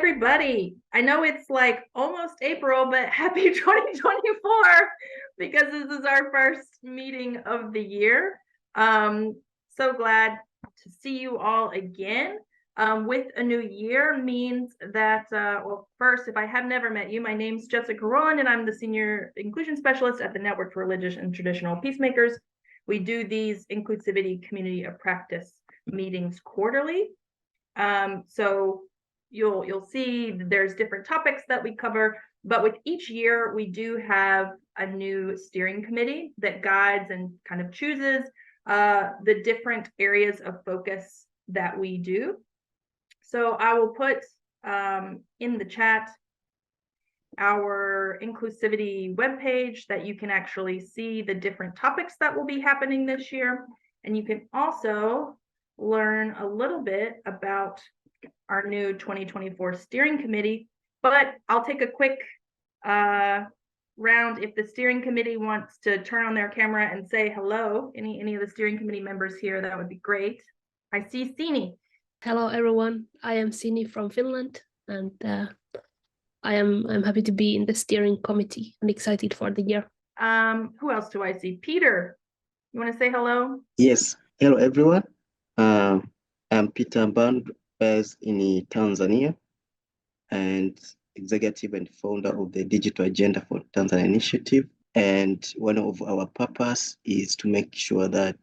everybody. I know it's like almost April, but happy 2024 because this is our first meeting of the year. So glad to see you all again. With a new year means that, well, first, if I have never met you, my name's Jessica Roland, and I'm the Senior Inclusion Specialist at the Network for Religious and Traditional Peacemakers. We do these Inclusivity Community of Practice meetings quarterly. So you'll see there's different topics that we cover, but with each year we do have a new steering committee that guides and kind of chooses the different areas of focus that we do. So I will put in the chat our inclusivity webpage that you can actually see the different topics that will be happening this year. And you can also learn a little bit about our new 2024 steering committee, but I'll take a quick round. If the steering committee wants to turn on their camera and say hello, any of the steering committee members here, that would be great. I see Sini. Hello everyone, I am Sini from Finland, and I'm happy to be in the steering committee and excited for the year. Who else do I see? Peter, you want to say hello? Yes, hello everyone. I'm Peter Mband, based in Tanzania, and executive and founder of the Digital Agenda for Tanzania initiative. And one of our purpose is to make sure that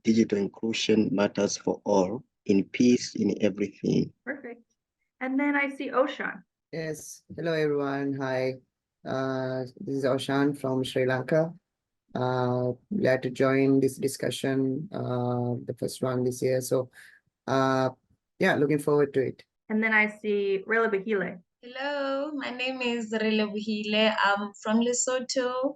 digital inclusion matters for all, in peace, in everything. Perfect. And then I see Oshan. Yes, hello everyone. Hi, this is Oshan from Sri Lanka. Glad to join this discussion, the first one this year. So, yeah, looking forward to it. And then I see Rela Bahile. Hello, my name is Rela Bahile. I'm from Lesotho,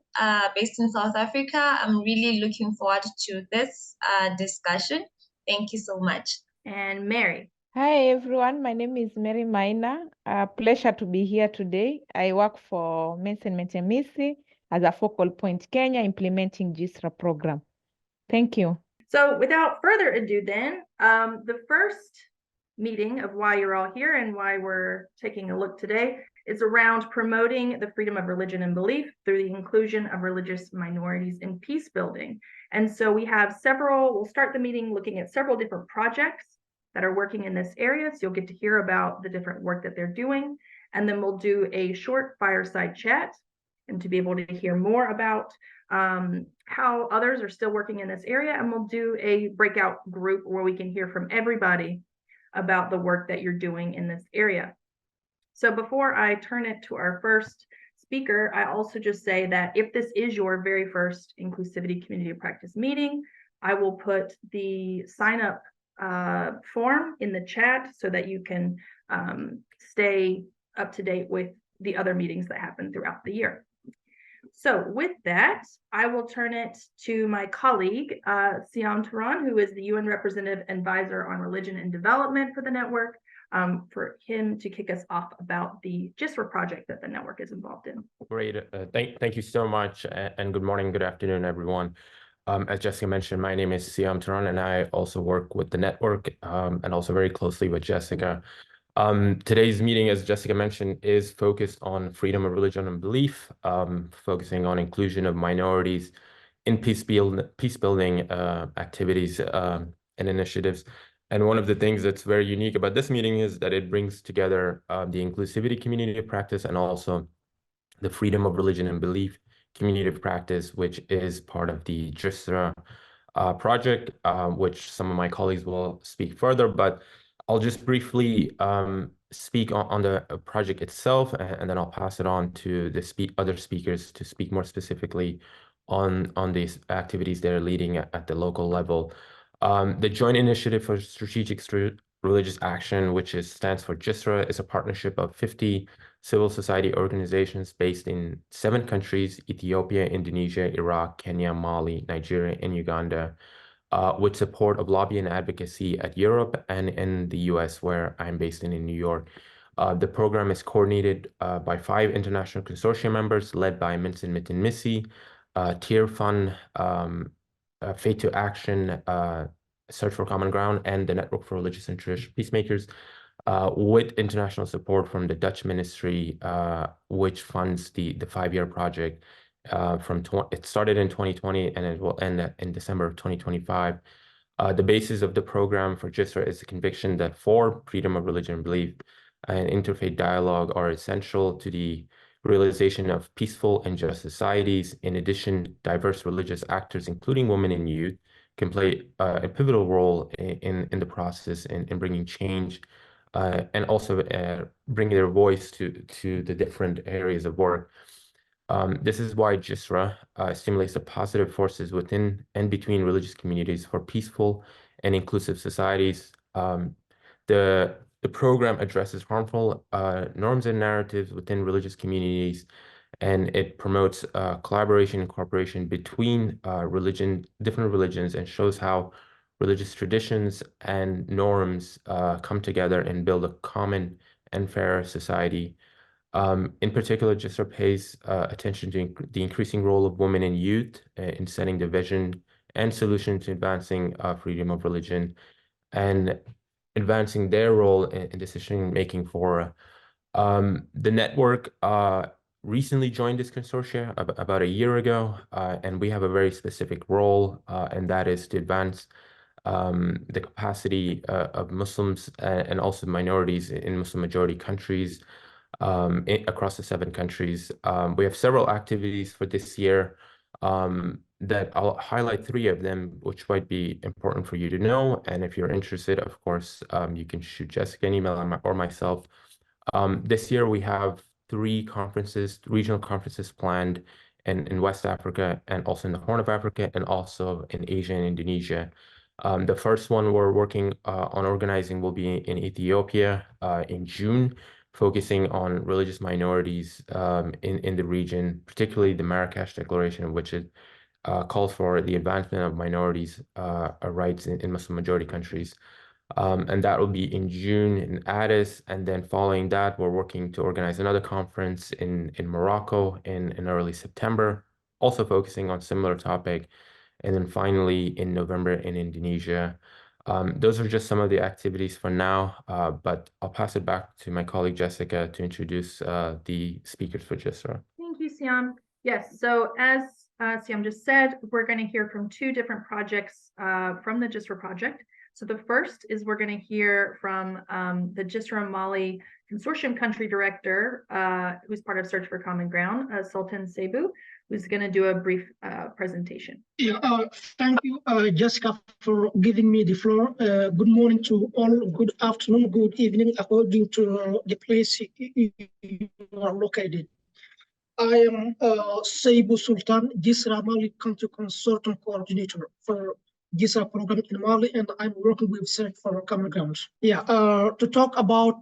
based in South Africa. I'm really looking forward to this discussion. Thank you so much. And Mary. Hi everyone, my name is Mary Maina. Pleasure to be here today. I work for Mensen Metemisi as a focal point Kenya implementing GISRA program. Thank you. So without further ado then, the first meeting of why you're all here and why we're taking a look today is around promoting the freedom of religion and belief through the inclusion of religious minorities in peace building. And so we have we'll start the meeting looking at several different projects that are working in this area. So you'll get to hear about the different work that they're doing. And then we'll do a short fireside chat and to be able to hear more about how others are still working in this area. And we'll do a breakout group where we can hear from everybody about the work that you're doing in this area. So before I turn it to our first speaker, I also just say that if this is your very first Inclusivity Community of Practice meeting, I will put the sign up form in the chat so that you can stay up to date with the other meetings that happen throughout the year. So with that, I will turn it to my colleague, Siam Turan, who is the UN Representative Advisor on Religion and Development for the network, for him to kick us off about the GISRA project that the network is involved in. Great. Thank you so much, and good morning, good afternoon, everyone. As Jessica mentioned, my name is Siam Turan, and I also work with the network and also very closely with Jessica. Today's meeting, as Jessica mentioned, is focused on freedom of religion and belief, focusing on inclusion of minorities in peace building activities and initiatives. And one of the things that's very unique about this meeting is that it brings together the inclusivity community of practice and also the freedom of religion and belief community of practice, which is part of the GISRA project, which some of my colleagues will speak further, but I'll just briefly speak on the project itself, and then I'll pass it on to the other speakers to speak more specifically on these activities they're leading at the local level. The Joint Initiative for Strategic Religious Action, which stands for GISRA, is a partnership of 50 civil society organizations based in 7 countries: Ethiopia, Indonesia, Iraq, Kenya, Mali, Nigeria, and Uganda, with support of lobby and advocacy at Europe and in the US, where I'm based in New York. The program is coordinated by 5 international consortium members led by Mensen Metemisi, Tier Fund, Faith to Action, Search for Common Ground, and the Network for Religious and Traditional Peacemakers. with international support from the Dutch ministry, which funds the 5-year project. It started in 2020 and it will end in December of 2025. The basis of the program for JISRA is the conviction that FoRB, freedom of religion and belief, and interfaith dialogue are essential to the realization of peaceful and just societies. In addition, diverse religious actors, including women and youth, can play a pivotal role in the process in bringing change, and also bringing their voice to the different areas of work. This is why JISRA stimulates the positive forces within and between religious communities for peaceful and inclusive societies. The program addresses harmful norms and narratives within religious communities, and it promotes collaboration and cooperation between different religions, and shows how religious traditions and norms come together and build a common and fair society. In particular, JISRA pays attention to the increasing role of women and youth in setting the vision and solution to advancing freedom of religion and advancing their role in decision-making for the network. Recently joined this consortia about a year ago, and we have a very specific role, and that is to advance the capacity of Muslims and also minorities in Muslim majority countries across the 7 countries. We have several activities for this year that I'll highlight 3 of them, which might be important for you to know. And if you're interested, of course, you can shoot Jessica an email or myself. This year we have 3 conferences, regional conferences planned in West Africa and also in the Horn of Africa and also in Asia and Indonesia. The first one we're working on organizing will be in Ethiopia in June, focusing on religious minorities in the region, particularly the Marrakesh Declaration, which it calls for the advancement of minorities' rights in Muslim majority countries. And that will be in June in Addis. And then following that, we're working to organize another conference in Morocco in early September, also focusing on similar topic. And then finally in November in Indonesia. Those are just some of the activities for now, but I'll pass it back to my colleague Jessica to introduce the speakers for JISRA. Thank you, Siam. Yes, so as Siam just said, we're going to hear from 2 different projects from the JISRA project. So the first is we're going to hear from the JISRA Mali Consortium Country Director, who's part of Search for Common Ground, Sultan Sebu, who's going to do a brief presentation. Yeah, thank you, Jessica, for giving me the floor. Good morning to all, good afternoon, good evening, according to the place you are located. I am Sebu Sultan, JISRA Mali Country Consortium Coordinator for JISRA program in Mali, and I'm working with Search for Common Ground. Yeah, to talk about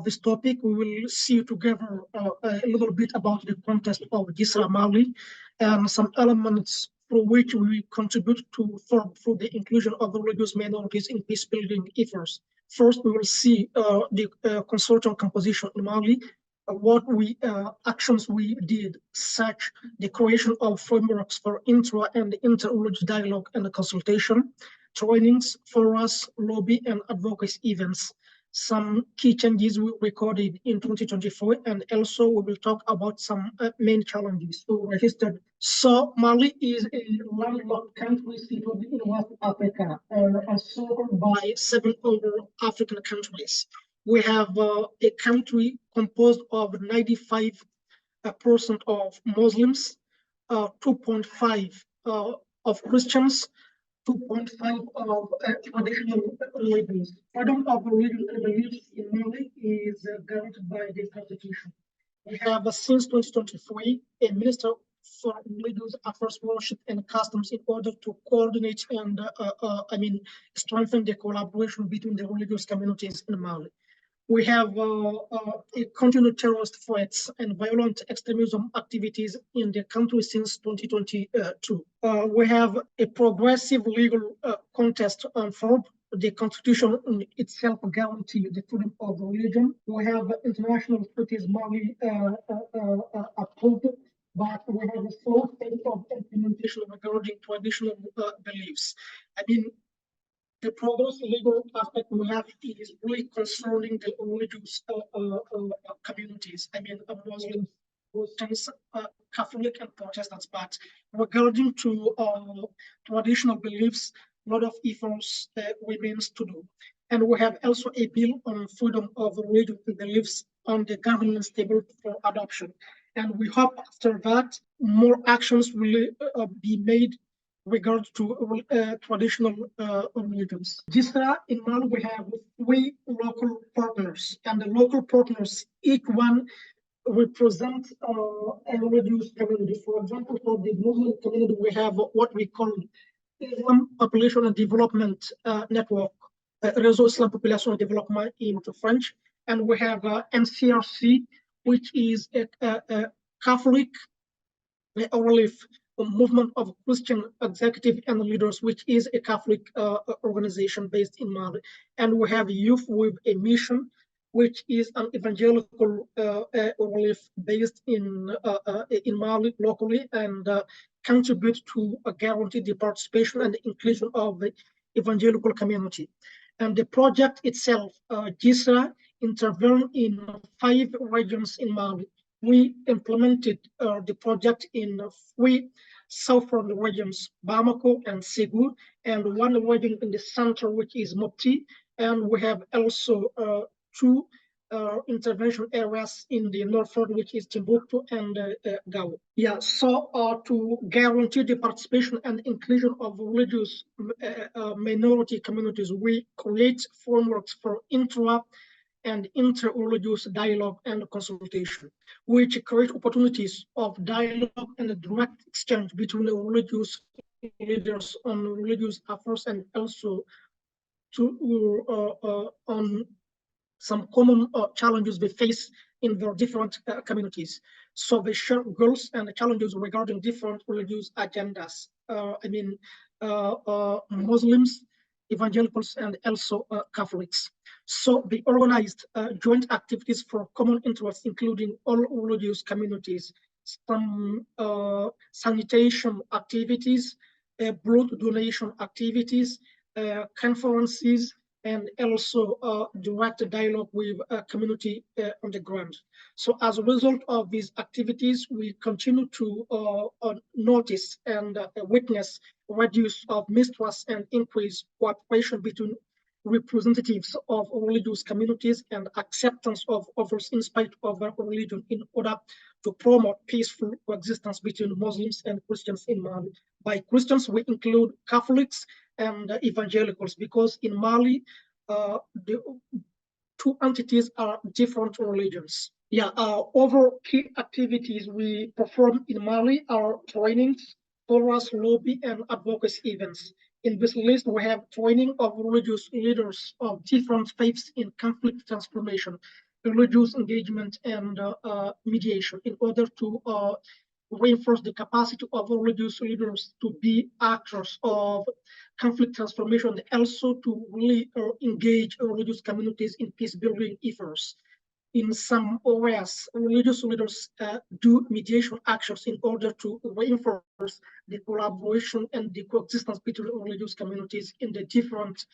this topic, we will see together a little bit about the context of JISRA Mali and some elements through which we contribute to through the inclusion of religious minorities in peace-building efforts. First, we will see the consortium composition in Mali, what actions we did, such the creation of frameworks for intra and inter-religious dialogue and consultation, trainings, forums, lobby and advocacy events. Some key changes we recorded in 2024, and also we will talk about some main challenges we registered. So Mali is a landlocked country situated in West Africa, and surrounded by 7 other African countries. We have a country composed of 95% of Muslims, 2.5% of Christians, 2.5% of traditional religions. Freedom of religion and beliefs in Mali is guaranteed by the Constitution. We have since 2023 a Minister for Religious Affairs, Worship and Customs in order to coordinate and strengthen the collaboration between the religious communities in Mali. We have continued terrorist threats and violent extremism activities in the country since 2022. We have a progressive legal contest on FoRB. The Constitution itself guarantees the freedom of religion. We have international treaties Mali approved, but we have a slow state of implementation regarding traditional beliefs. I mean, the progress legal aspect we have is really concerning the religious communities. I mean, Muslims, Christians, Catholic, and Protestants. But regarding to traditional beliefs, a lot of efforts remains to do. And we have also a bill on freedom of religious beliefs on the governance table for adoption. And we hope after that more actions will be made regard to traditional religions. GISRA, in Mali, we have 3 local partners, and the local partners, each one represent a religious community. For example, for the Muslim community, we have what we call Islam Population and Development Network, Réseau Islam Population and Development into French, and we have NCRC, which is a Catholic relief movement of Christian executive and leaders, which is a Catholic organization based in Mali. And we have Youth with a Mission, which is an evangelical relief based in Mali locally, and contribute to guarantee the participation and the inclusion of the evangelical community. And the project itself, GISRA, intervened in 5 regions in Mali. We implemented the project in 3 southern regions, Bamako and Ségou, and 1 region in the center, which is Mopti. And we have also 2 intervention areas in the northern, which is Timbuktu and Gao. Yeah, so to guarantee the participation and inclusion of religious minority communities, we create frameworks for intra and inter-religious dialogue and consultation, which create opportunities of dialogue and direct exchange between the religious leaders on religious affairs, and also to on some common challenges they face in their different communities. So they share goals and challenges regarding different religious agendas. Muslims, evangelicals, and also Catholics. So they organized joint activities for common interests, including all religious communities, some sanitation activities, blood donation activities, conferences, and also direct dialogue with community on the ground. So as a result of these activities, we continue to notice and witness reduce of mistrust and increase cooperation between representatives of religious communities and acceptance of others in spite of their religion, in order to promote peaceful coexistence between Muslims and Christians in Mali. By Christians, we include Catholics and evangelicals, because in Mali, the 2 entities are different religions. Yeah, other key activities we perform in Mali are trainings, forums, lobby, and advocacy events. In this list, we have training of religious leaders of different faiths in conflict transformation, religious engagement, and mediation, in order to reinforce the capacity of religious leaders to be actors of conflict transformation, and also to really engage religious communities in peace-building efforts. In some areas, religious leaders do mediation actions in order to reinforce the collaboration and the coexistence between religious communities in the different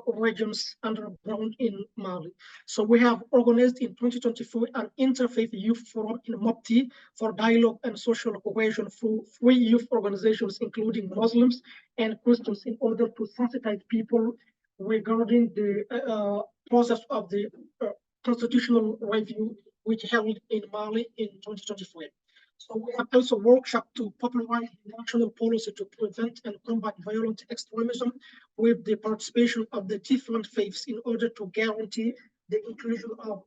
regions underground in Mali. So we have organized in 2024 an interfaith youth forum in Mopti for dialogue and social cohesion through 3 youth organizations, including Muslims and Christians, in order to sensitize people regarding the process of the constitutional review, which held in Mali in 2023. So we have also workshop to popularize national policy to prevent and combat violent extremism with the participation of the different faiths, in order to guarantee the inclusion of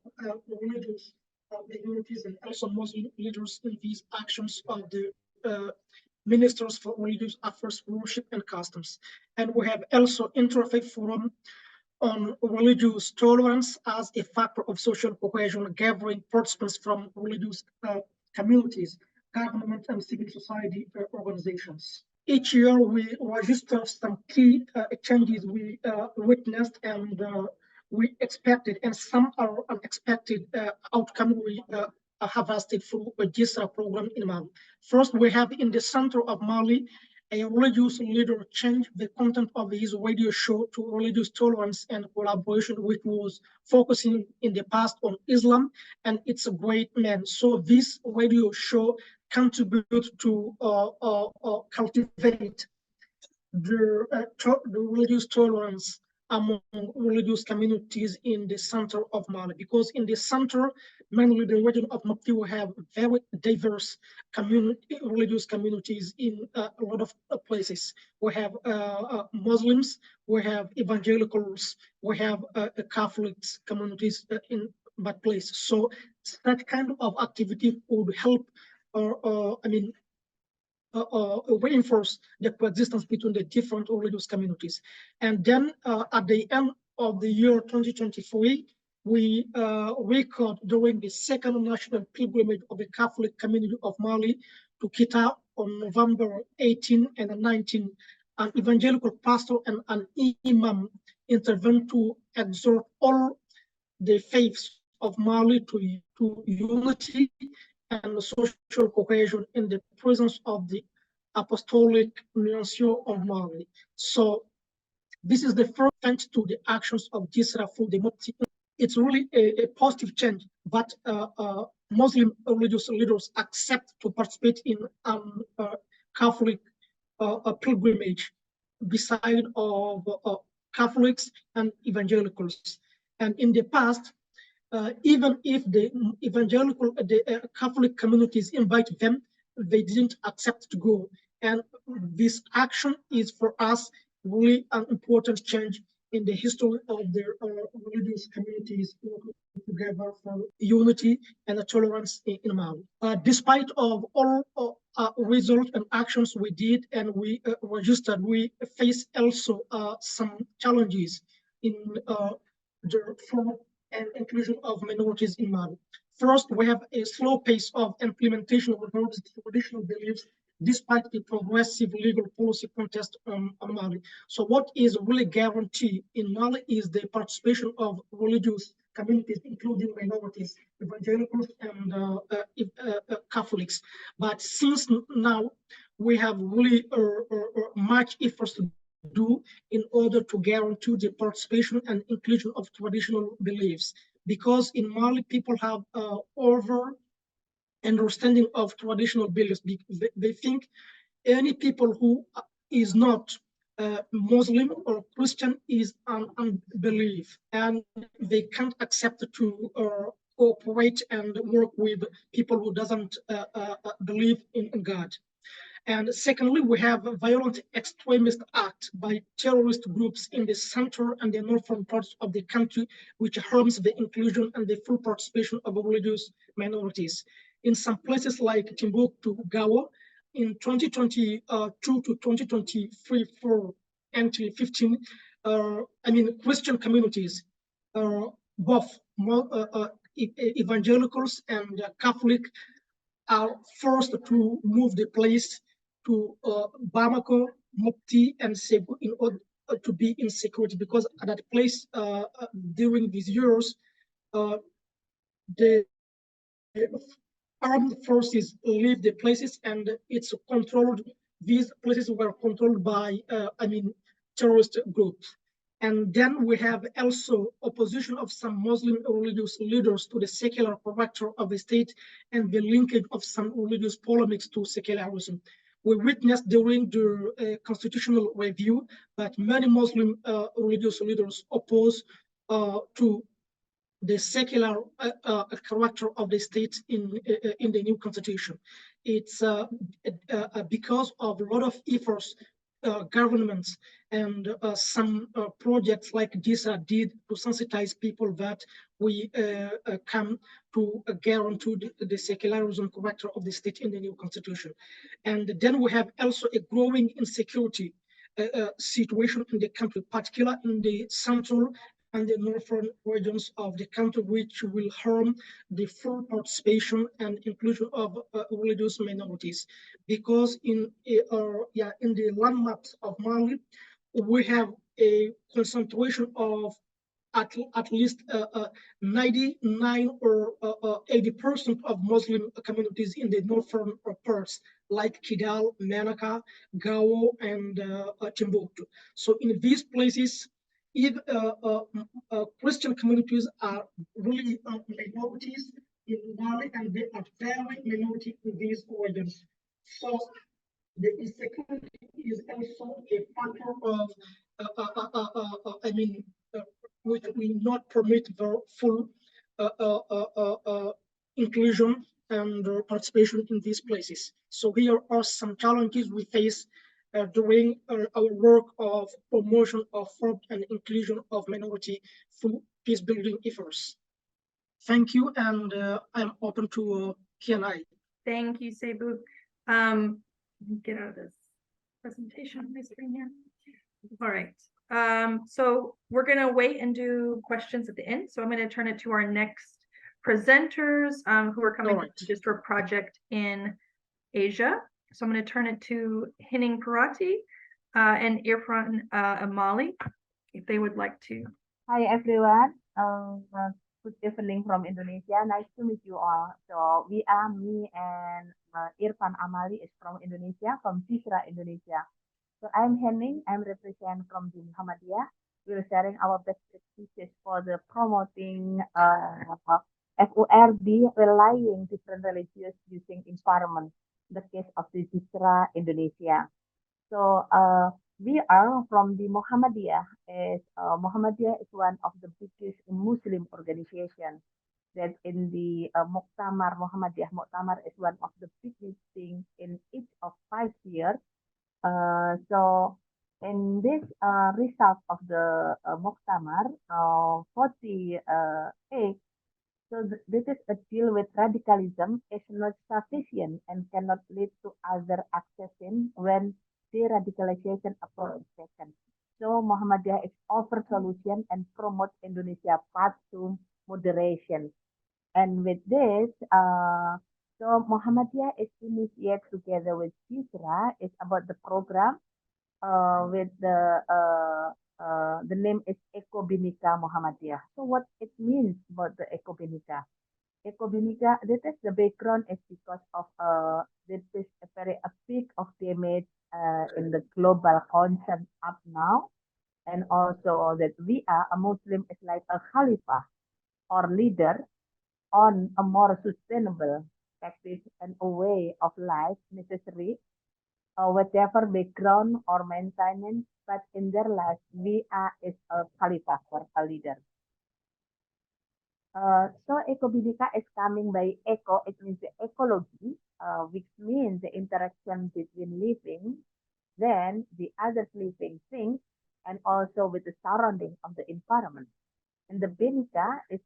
religious minorities and also Muslim leaders in these actions of the ministers for religious affairs, worship, and customs. And we have also interfaith forum on religious tolerance as a factor of social cohesion, gathering participants from religious communities, government, and civil society organizations. Each year, we register some key changes we witnessed and we expected, and some are unexpected outcome we harvested through a GISRA program in Mali. First, we have in the center of Mali a religious leader changed the content of his radio show to religious tolerance and collaboration, which was focusing in the past on Islam, and it's a great man. So this radio show contributes to cultivate the religious tolerance among religious communities in the center of Mali, because in the center, mainly the region of Mopti, we have very diverse religious communities in a lot of places. We have Muslims, we have evangelicals, we have Catholics communities in that place. So that kind of activity would help, reinforce the coexistence between the different religious communities. And then at the end of the year 2023, we record during the second national pilgrimage of the Catholic community of Mali to Kita on November 18 and 19, an evangelical pastor and an imam intervened to exhort all the faiths of Mali to unity and social cohesion in the presence of the apostolic nuncio of Mali. So this is the first thanks to the actions of Gisra through the Mopti. It's really a positive change, but Muslim religious leaders accept to participate in Catholic pilgrimage beside of Catholics and evangelicals. And in the past, even if the Catholic communities invite them, they didn't accept to go. And this action is for us really an important change in the history of the religious communities working together for unity and tolerance in Mali. Despite of all results and actions we did and we registered, we face also some challenges in the form and inclusion of minorities in Mali. First, we have a slow pace of implementation of religious traditional beliefs despite the progressive legal policy contest on Mali. So what is really guaranteed in Mali is the participation of religious communities, including minorities, evangelicals, and Catholics. But since now, we have really much efforts to do in order to guarantee the participation and inclusion of traditional beliefs. Because in Mali, people have over understanding of traditional beliefs. They think any people who is not Muslim or Christian is an unbelief, and they can't accept to cooperate and work with people who doesn't believe in God. And secondly, we have a violent extremist act by terrorist groups in the center and the northern parts of the country, which harms the inclusion and the full participation of religious minorities. In some places like Timbuktu, Gawo, in 2022 to 2023, 4 until 15, Christian communities, both evangelicals and Catholic, are forced to move the place to Bamako, Mopti, and Segu in order to be in security, because at that place during these years, the armed forces leave the places and it's controlled. These places were controlled by, terrorist groups. And then we have also opposition of some Muslim religious leaders to the secular character of the state and the linkage of some religious polemics to secularism. We witnessed during the constitutional review that many Muslim religious leaders oppose to the secular character of the state in the new constitution. It's because of a lot of efforts governments and some projects like this did to sensitize people that we come to guarantee the secularism character of the state in the new constitution. And then we have also a growing insecurity situation in the country, particularly in the central and the northern regions of the country, which will harm the full participation and inclusion of religious minorities. Because in the landmass of Mali, we have a concentration of at least 99 or 80% of Muslim communities in the northern parts, like Kidal, Menaka, Gao, and Timbuktu. So in these places, if Christian communities are really minorities in Mali, and they are very minority in these regions. So the insecurity is also a factor of, I mean, which will not permit the full inclusion and participation in these places. So here are some challenges we face during our work of promotion of FoRB and inclusion of minority through peace building efforts. Thank you, and I'm open to Q&A. Thank you, Sebu. Get out of this presentation on my screen here. All right. So we're going to wait and do questions at the end. So I'm going to turn it to our next presenters who are coming to just a project in Asia. So I'm going to turn it to Hining Parati and Irfan Amali, if they would like to. Hi, everyone. Good evening from Indonesia. Nice to meet you all. So me and Irfan Amali is from Indonesia, from Cisra, Indonesia. So I'm Henning. I'm represent from the Muhammadiyah. We're sharing our best practices for the promoting FoRB relying different religions using environment. The case of the Cisra, Indonesia. So we are from the Muhammadiyah. Muhammadiyah is one of the biggest Muslim organizations that in the Muktamar, Muhammadiyah Muktamar is one of the biggest things in each of 5 years. So in this result of the Muktamar, 48, so this is a deal with radicalism is not sufficient and cannot lead to other accessing when de-radicalization approach is taken. So Muhammadiyah is offer solution and promote Indonesia path to moderation. And with this, so Muhammadiyah is initiated together with Cisra. It's about the program with the name is Eko Bhinneka Muhammadiyah. So what it means about the Eko Bhinneka? Eko Bhinneka, this is the background is because of this is a very big of damage in the global concept up now, and also that we are a Muslim is like a Khalifah or leader on a more sustainable practice and a way of life necessary, whatever background or maintenance, but in their life we are is a Khalifah or a leader. So Eko Bhinneka is coming by eco, it means the ecology, which means the interaction between living, then the other living things, and also with the surrounding of the environment. And the Bhinneka is,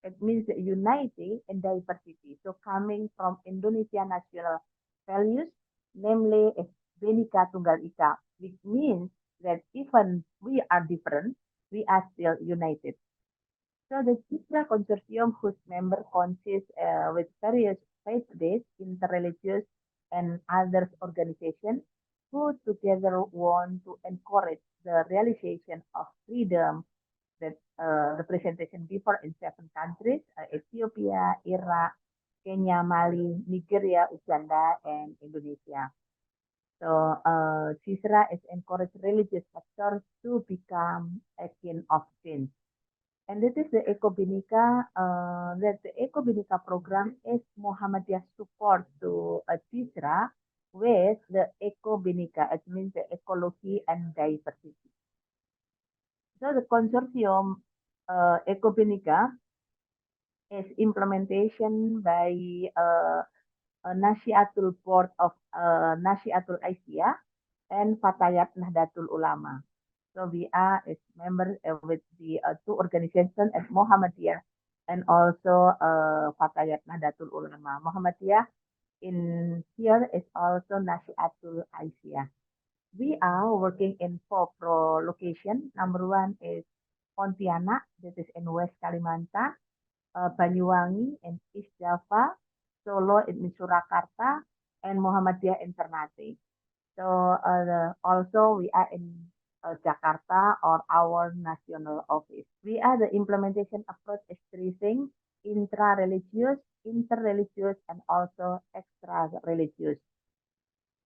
it means unity and diversity. So coming from Indonesia national values, namely Bhinneka Tunggal Ika, which means that even we are different, we are still united. So the Cisra Consortium, whose member consists with various faith-based, interreligious, and other organizations, who together want to encourage the realization of freedom that the presentation before in 7 countries, Ethiopia, Iraq, Kenya, Mali, Nigeria, Uganda, and Indonesia. So Cisra is encourage religious sectors to become a king of change. And this is the Eko Bhinneka, that the Eko Bhinneka program is Muhammadiyah support to Cisra with the Eko Bhinneka, it means the ecology and diversity. So the consortium Eko Bhinneka is implementation by Nashiatul Board of Nashiatul Asia and Fatayat Nahdlatul Ulama. So we are is member with the 2 organizations at Muhammadiyah and also Fatayat Nahdlatul Ulama. Muhammadiyah in here is also Nashiatul Asia. We are working in 4 locations. Number 1 is Pontianak, this is in West Kalimantan, Banyuwangi in East Java, Solo in Surakarta, and Muhammadiyah in Ternate. So also we are in Jakarta or our national office. We are the implementation approach is three things: intra-religious, inter-religious, and also extra-religious.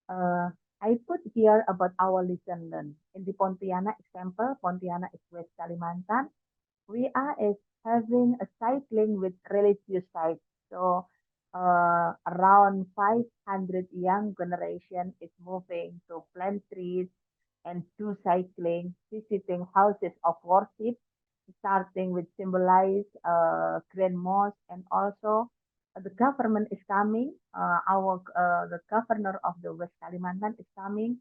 I put here about our lesson learned. In the Pontianak example, Pontianak is West Kalimantan. We are having a cycling with religious sites. So around 500 young generation is moving to plant trees and do cycling, visiting houses of worship, starting with symbolize Grand Mosque, and also the government is coming. The governor of the West Kalimantan is coming.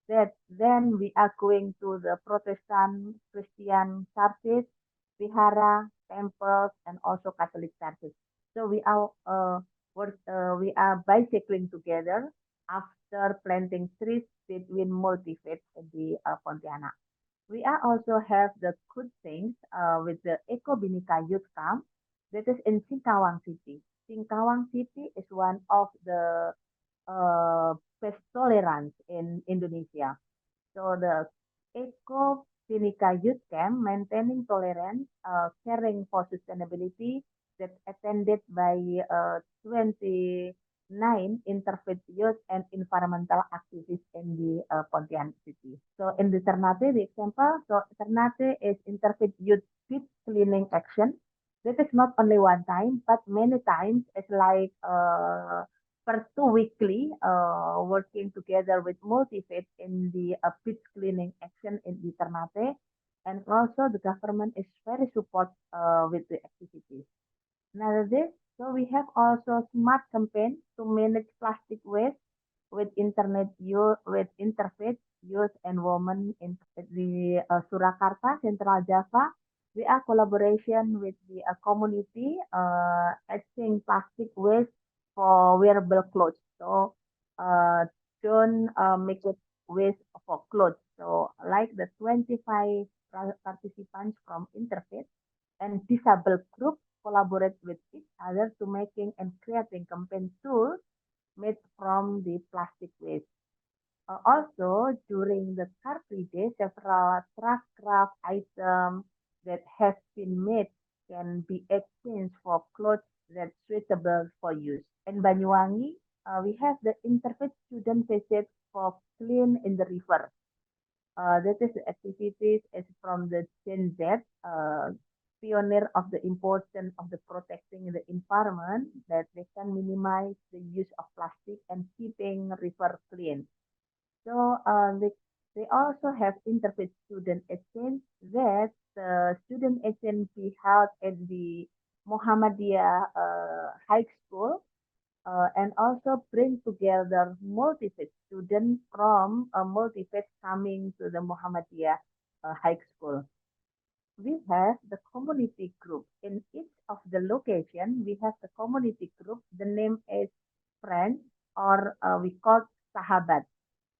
That then we are going to the Protestant Christian churches, vihara, temples, and also Catholic churches. So we are bicycling together after planting trees between multi-faith in the Pontianak. We are also have the good things with the Eco Bhinneka Youth Camp that is in Singkawang City. Singkawang City is one of the best tolerance in Indonesia. So the Eco Bhinneka Youth Camp maintaining tolerance, caring for sustainability that attended by 29 interfaith youth and environmental activists in the Pontianak city. So in the Ternate, the example, so Ternate is interfaith youth pit cleaning action. That is not only one time, but many times. It's like per 2 weekly, working together with multi-faith in the pit cleaning action in the Ternate. And also the government is very support with the activities. Another this, so we have also smart campaign to manage plastic waste with internet youth, with interfaith youth and women in the Surakarta, Central Java. We are collaboration with the community exchange plastic waste for wearable clothes. So don't make it waste for clothes. So like the 25 participants from interfaith and disabled group collaborate with each other to making and creating campaign tools made from the plastic waste. Also, during the car free day, several truck craft items that have been made can be exchanged for clothes that's suitable for use. In Banyuwangi, we have the interfaith student visit for clean in the river. That is the activities is from the Gen Z, pioneer of the importance of the protecting the environment, that they can minimize the use of plastic and keeping river clean. So they also have interfaith student exchange that the student exchange be held at the Muhammadiyah High School and also bring together multi-faith students from a multi-faith coming to the Muhammadiyah High School. We have the community group. In each of the location, we have the community group. The name is Friends, or we call Sahabat.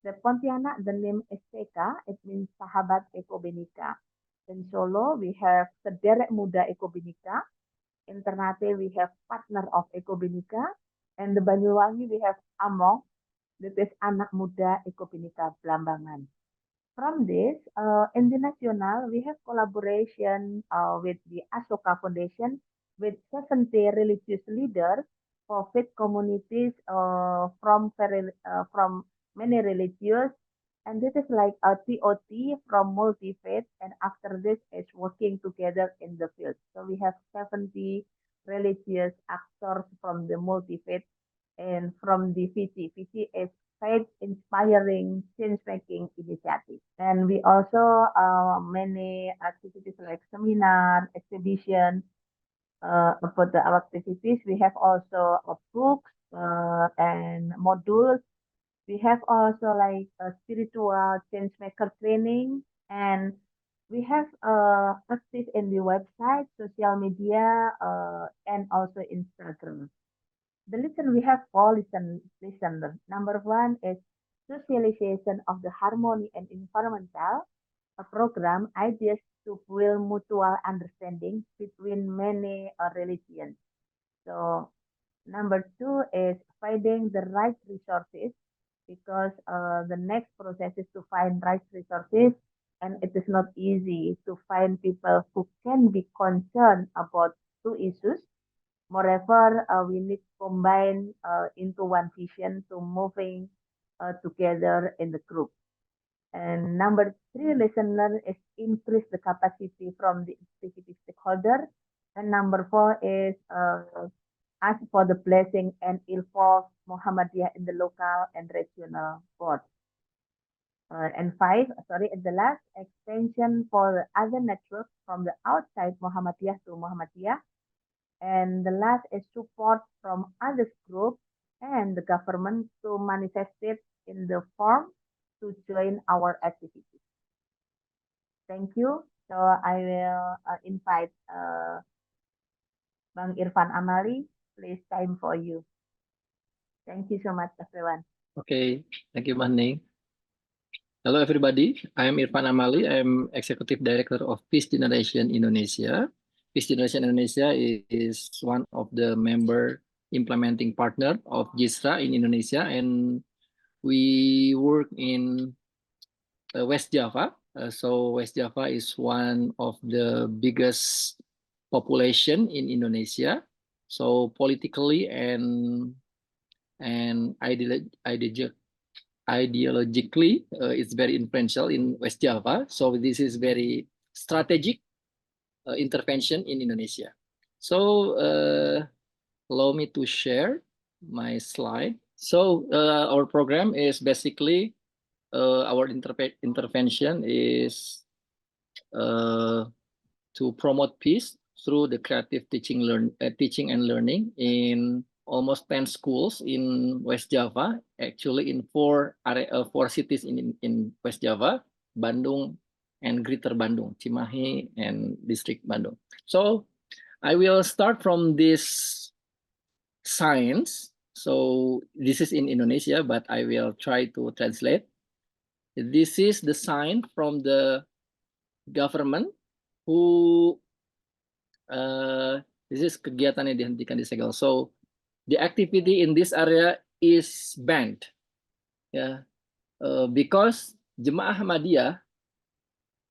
The Pontianak, the name is Seka. It means Sahabat Eco Bhinneka. In Solo, we have Sederek Muda Eco Bhinneka. In Ternate, we have Partner of Eco Bhinneka. And the Banyuwangi, we have Among. That is Anak Muda Eco Bhinneka Blambangan. From this, in the national, we have collaboration with the Asoka Foundation with 70 religious leaders for faith communities from many religions. And this is like a TOT from multi-faith. And after this, is working together in the field. So we have 70 religious actors from the multi-faith and from the VC. VC is faith inspiring change making initiative. And we also many activities like seminar, exhibition. About the activities, we have also books and modules. We have also like a spiritual change maker training, and we have active in the website, social media, and also Instagram. The lesson we have all listen. Number one is socialization of the harmony and environmental program ideas to build mutual understanding between many religions. So number two is finding the right resources, because the next process is to find right resources and it is not easy to find people who can be concerned about two issues. Moreover, we need to combine into one vision to moving together in the group. And number 3 lesson learned is increase the capacity from the specific stakeholder. And number 4 is ask for the blessing and involve Muhammadiyah in the local and regional board. And 5, and the last extension for the other networks from the outside Muhammadiyah to Muhammadiyah. And the last is support from other groups and the government to manifest it in the form to join our activities. Thank you. So I will invite Bang Irfan Amali. Please, time for you. Thank you so much, everyone. Okay, thank you, Maning. Hello, everybody. I'm Irfan Amali. I'm Executive Director of Peace Generation Indonesia. Peace Generation Indonesia is one of the member implementing partner of JISRA in Indonesia, and we work in West Java. So West Java is one of the biggest population in Indonesia. So politically and ideologically, it's very influential in West Java. So this is very strategic intervention in Indonesia. So allow me to share my slide. So our program is basically our intervention is to promote peace through the creative teaching and learning in almost 10 schools in West Java, actually in 4 cities in West Java, Bandung and Greater Bandung, Cimahi and District Bandung. So I will start from this signs. So this is in Indonesia, but I will try to translate. This is the sign from the government who this is kegiatan yang dihentikan disegel. So the activity in this area is banned, because Jemaah Ahmadiyah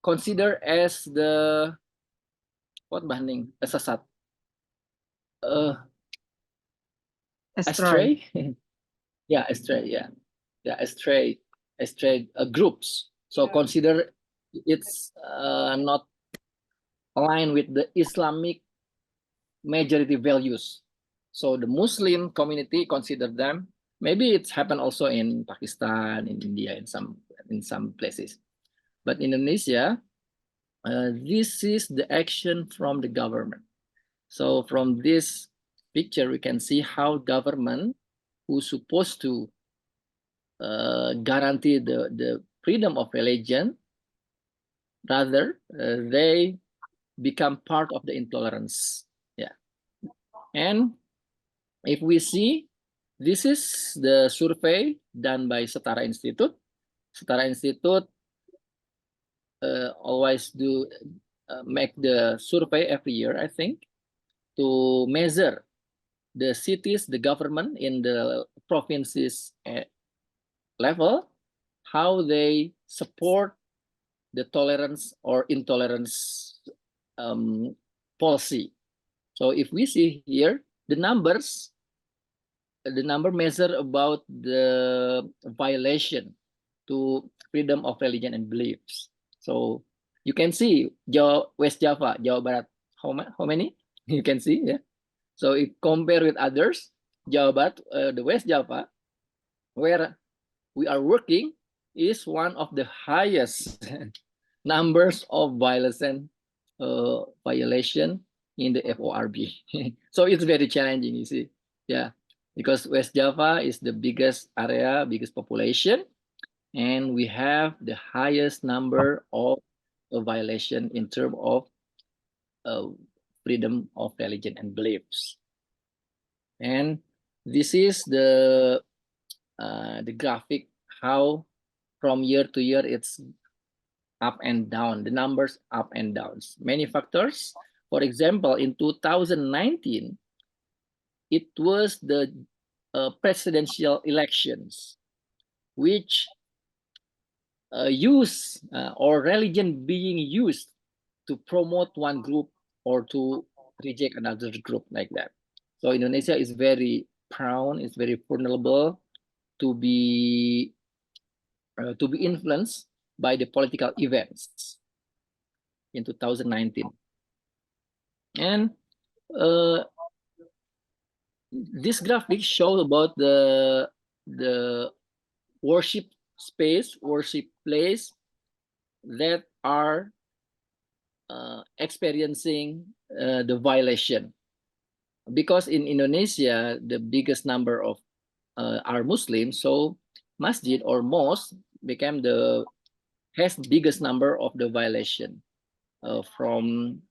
considered as the sesat, astray, astray groups. So consider it's not aligned with the Islamic majority values. So the Muslim community consider them. Maybe it's happened also in Pakistan, in India, in some places. But in Indonesia, this is the action from the government. So from this picture, we can see how government, who's supposed to guarantee the freedom of religion, rather they become part of the intolerance. And if we see, this is the survey done by Setara Institute. Setara Institute always make the survey every year, I think, to measure the cities, the government in the provinces level, how they support the tolerance or intolerance policy. So if we see here, the number measure about the violation to freedom of religion and beliefs. So you can see West Java, Jawa Barat, how many? You can see, So if compare with others, Jawa Barat, the West Java, where we are working, is one of the highest numbers of violation in the FoRB. So it's very challenging, you see. Because West Java is the biggest area, biggest population, and we have the highest number of violation in terms of freedom of religion and beliefs. And this is the graphic, how from year to year it's up and down, the numbers up and downs. Many factors. For example, in 2019, it was the presidential elections, which use or religion being used to promote one group or to reject another group like that. So Indonesia is very prone, it's very vulnerable to be influenced by the political events in 2019. And this graphic shows about the worship space, worship place that are experiencing the violation. Because in Indonesia, the biggest number of are Muslims, so masjid or mosque became has the biggest number of the violation from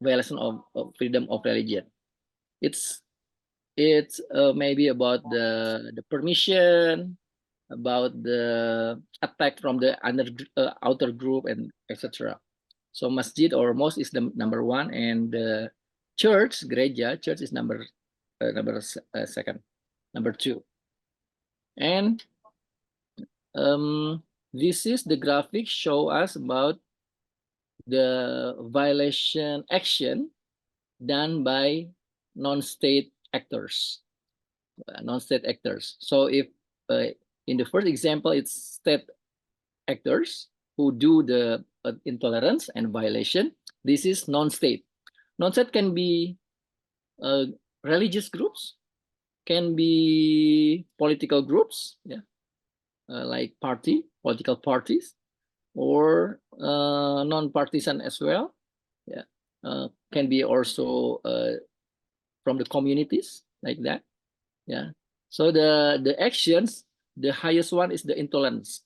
violation of freedom of religion. It's maybe about the permission, about the attack from the outer group, and etc. So masjid or mosque is the number one, and the church, gereja, church is number second, number two. And this is the graphic show us about the violation action done by non-state actors. So if in the first example, it's state actors who do the intolerance and violation. This is non-state. Non-state can be religious groups, can be political groups, yeah, like political parties, or non-partisan as well. Yeah, can be also from the communities like that. Yeah. So the actions, the highest one is the intolerance.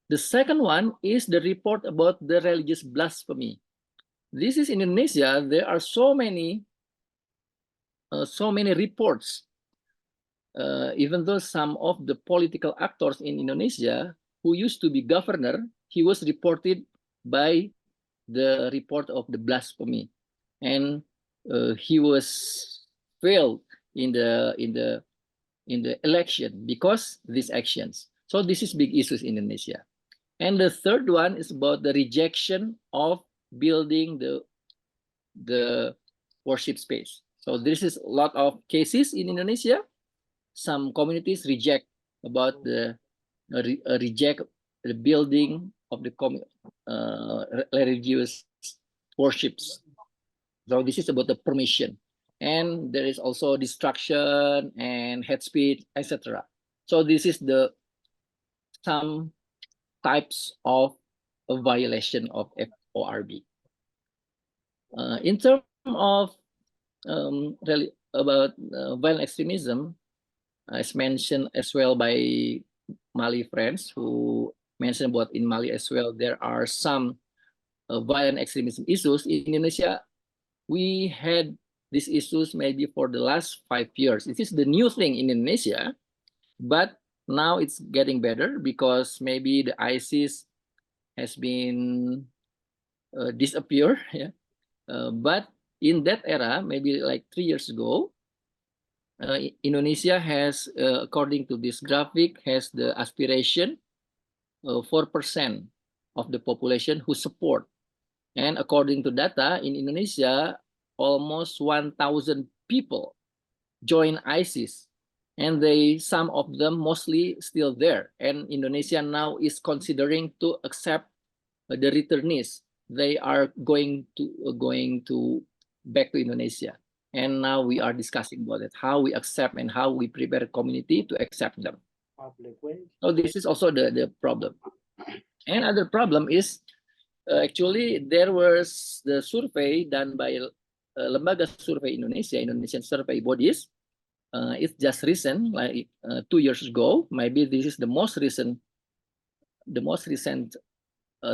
The second one is the report about the religious blasphemy. This is in Indonesia. There are so many reports. Even though some of the political actors in Indonesia who used to be governor, he was reported by the report of the blasphemy, and he was failed in the election because these actions. So this is big issues in Indonesia. And the third one is about the rejection of building the worship space. So this is a lot of cases in Indonesia. Some communities reject about reject the building of the religious worships. So this is about the permission, and there is also destruction and hate speech, etc. So this is some types of a violation of FoRB. In terms of about violent extremism, as mentioned as well by Mali friends who mentioned about in Mali as well, there are some violent extremism issues. In Indonesia, we had these issues maybe for the last 5 years. This is the new thing in Indonesia, but now it's getting better because maybe the ISIS has been disappeared. Yeah. But in that era, maybe like 3 years ago, Indonesia has, according to this graphic, has the aspiration 4% of the population who support. And according to data in Indonesia, almost 1,000 people join ISIS, and some of them mostly still there. And Indonesia now is considering to accept the returnees. They are going to back to Indonesia. And now we are discussing about it, how we accept and how we prepare a community to accept them. So this is also the problem. And other problem is actually there was the survey done by Lembaga Survei Indonesia, Indonesian survey bodies. It's just recent, like 2 years ago. Maybe this is the most recent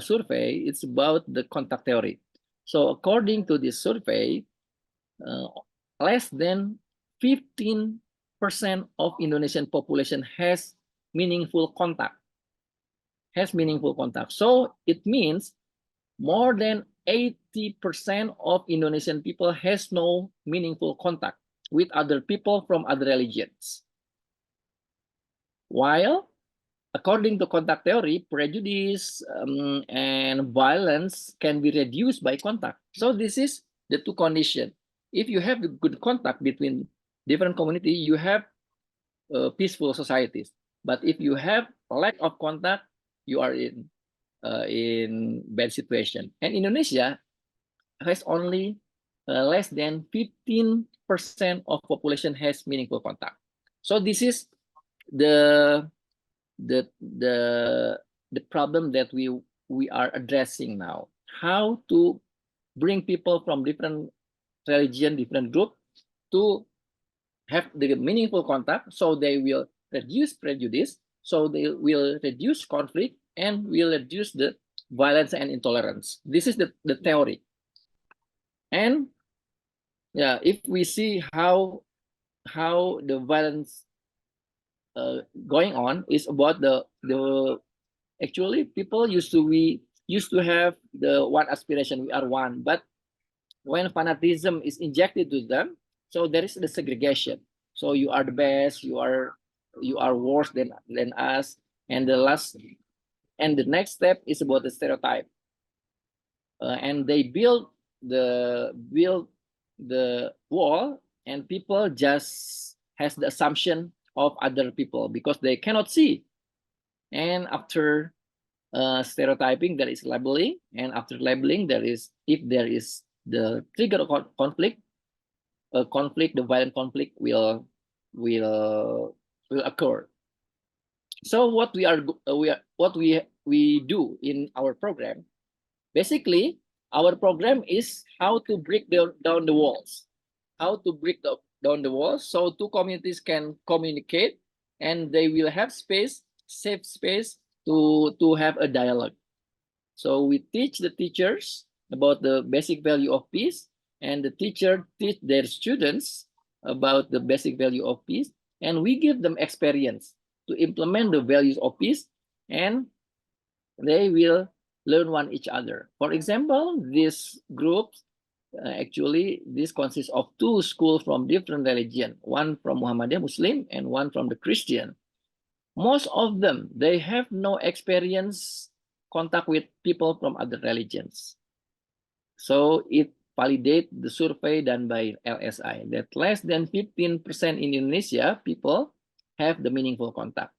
survey. It's about the contact theory. So according to this survey, less than 15% of Indonesian population has meaningful contact. So it means more than 80% of Indonesian people has no meaningful contact with other people from other religions. While according to contact theory, prejudice and violence can be reduced by contact. So this is the two conditions. If you have the good contact between different community, you have peaceful societies. But if you have a lack of contact, you are in bad situation. And Indonesia has only less than 15% of population has meaningful contact. So this is the problem that we are addressing now. How to bring people from different religion, different group to have the meaningful contact, so they will reduce prejudice, so they will reduce conflict, and will reduce the violence and intolerance. This is the theory. And yeah, if we see how the violence going on is about the actually people used to have the one aspiration, we are one, but when fanatism is injected to them, so there is the segregation. So you are the best, you are worse than us, and the next step is about the stereotype, and they build the wall, and people just has the assumption of other people because they cannot see. And after stereotyping, there is labeling, and after labeling, if there is the trigger of conflict, the violent conflict will occur. So what we do in our program, basically, our program is how to break down the walls, down the walls, so two communities can communicate, and they will have safe space to have a dialogue. So we teach the teachers about the basic value of peace, and the teacher teach their students about the basic value of peace, and we give them experience to implement the values of peace, and they will learn one each other. For example, this group, actually, this consists of two schools from different religion, one from Muhammadiyah Muslim and one from the Christian. Most of them, they have no experience contact with people from other religions. So it validates the survey done by LSI that less than 15% in Indonesia people have the meaningful contact.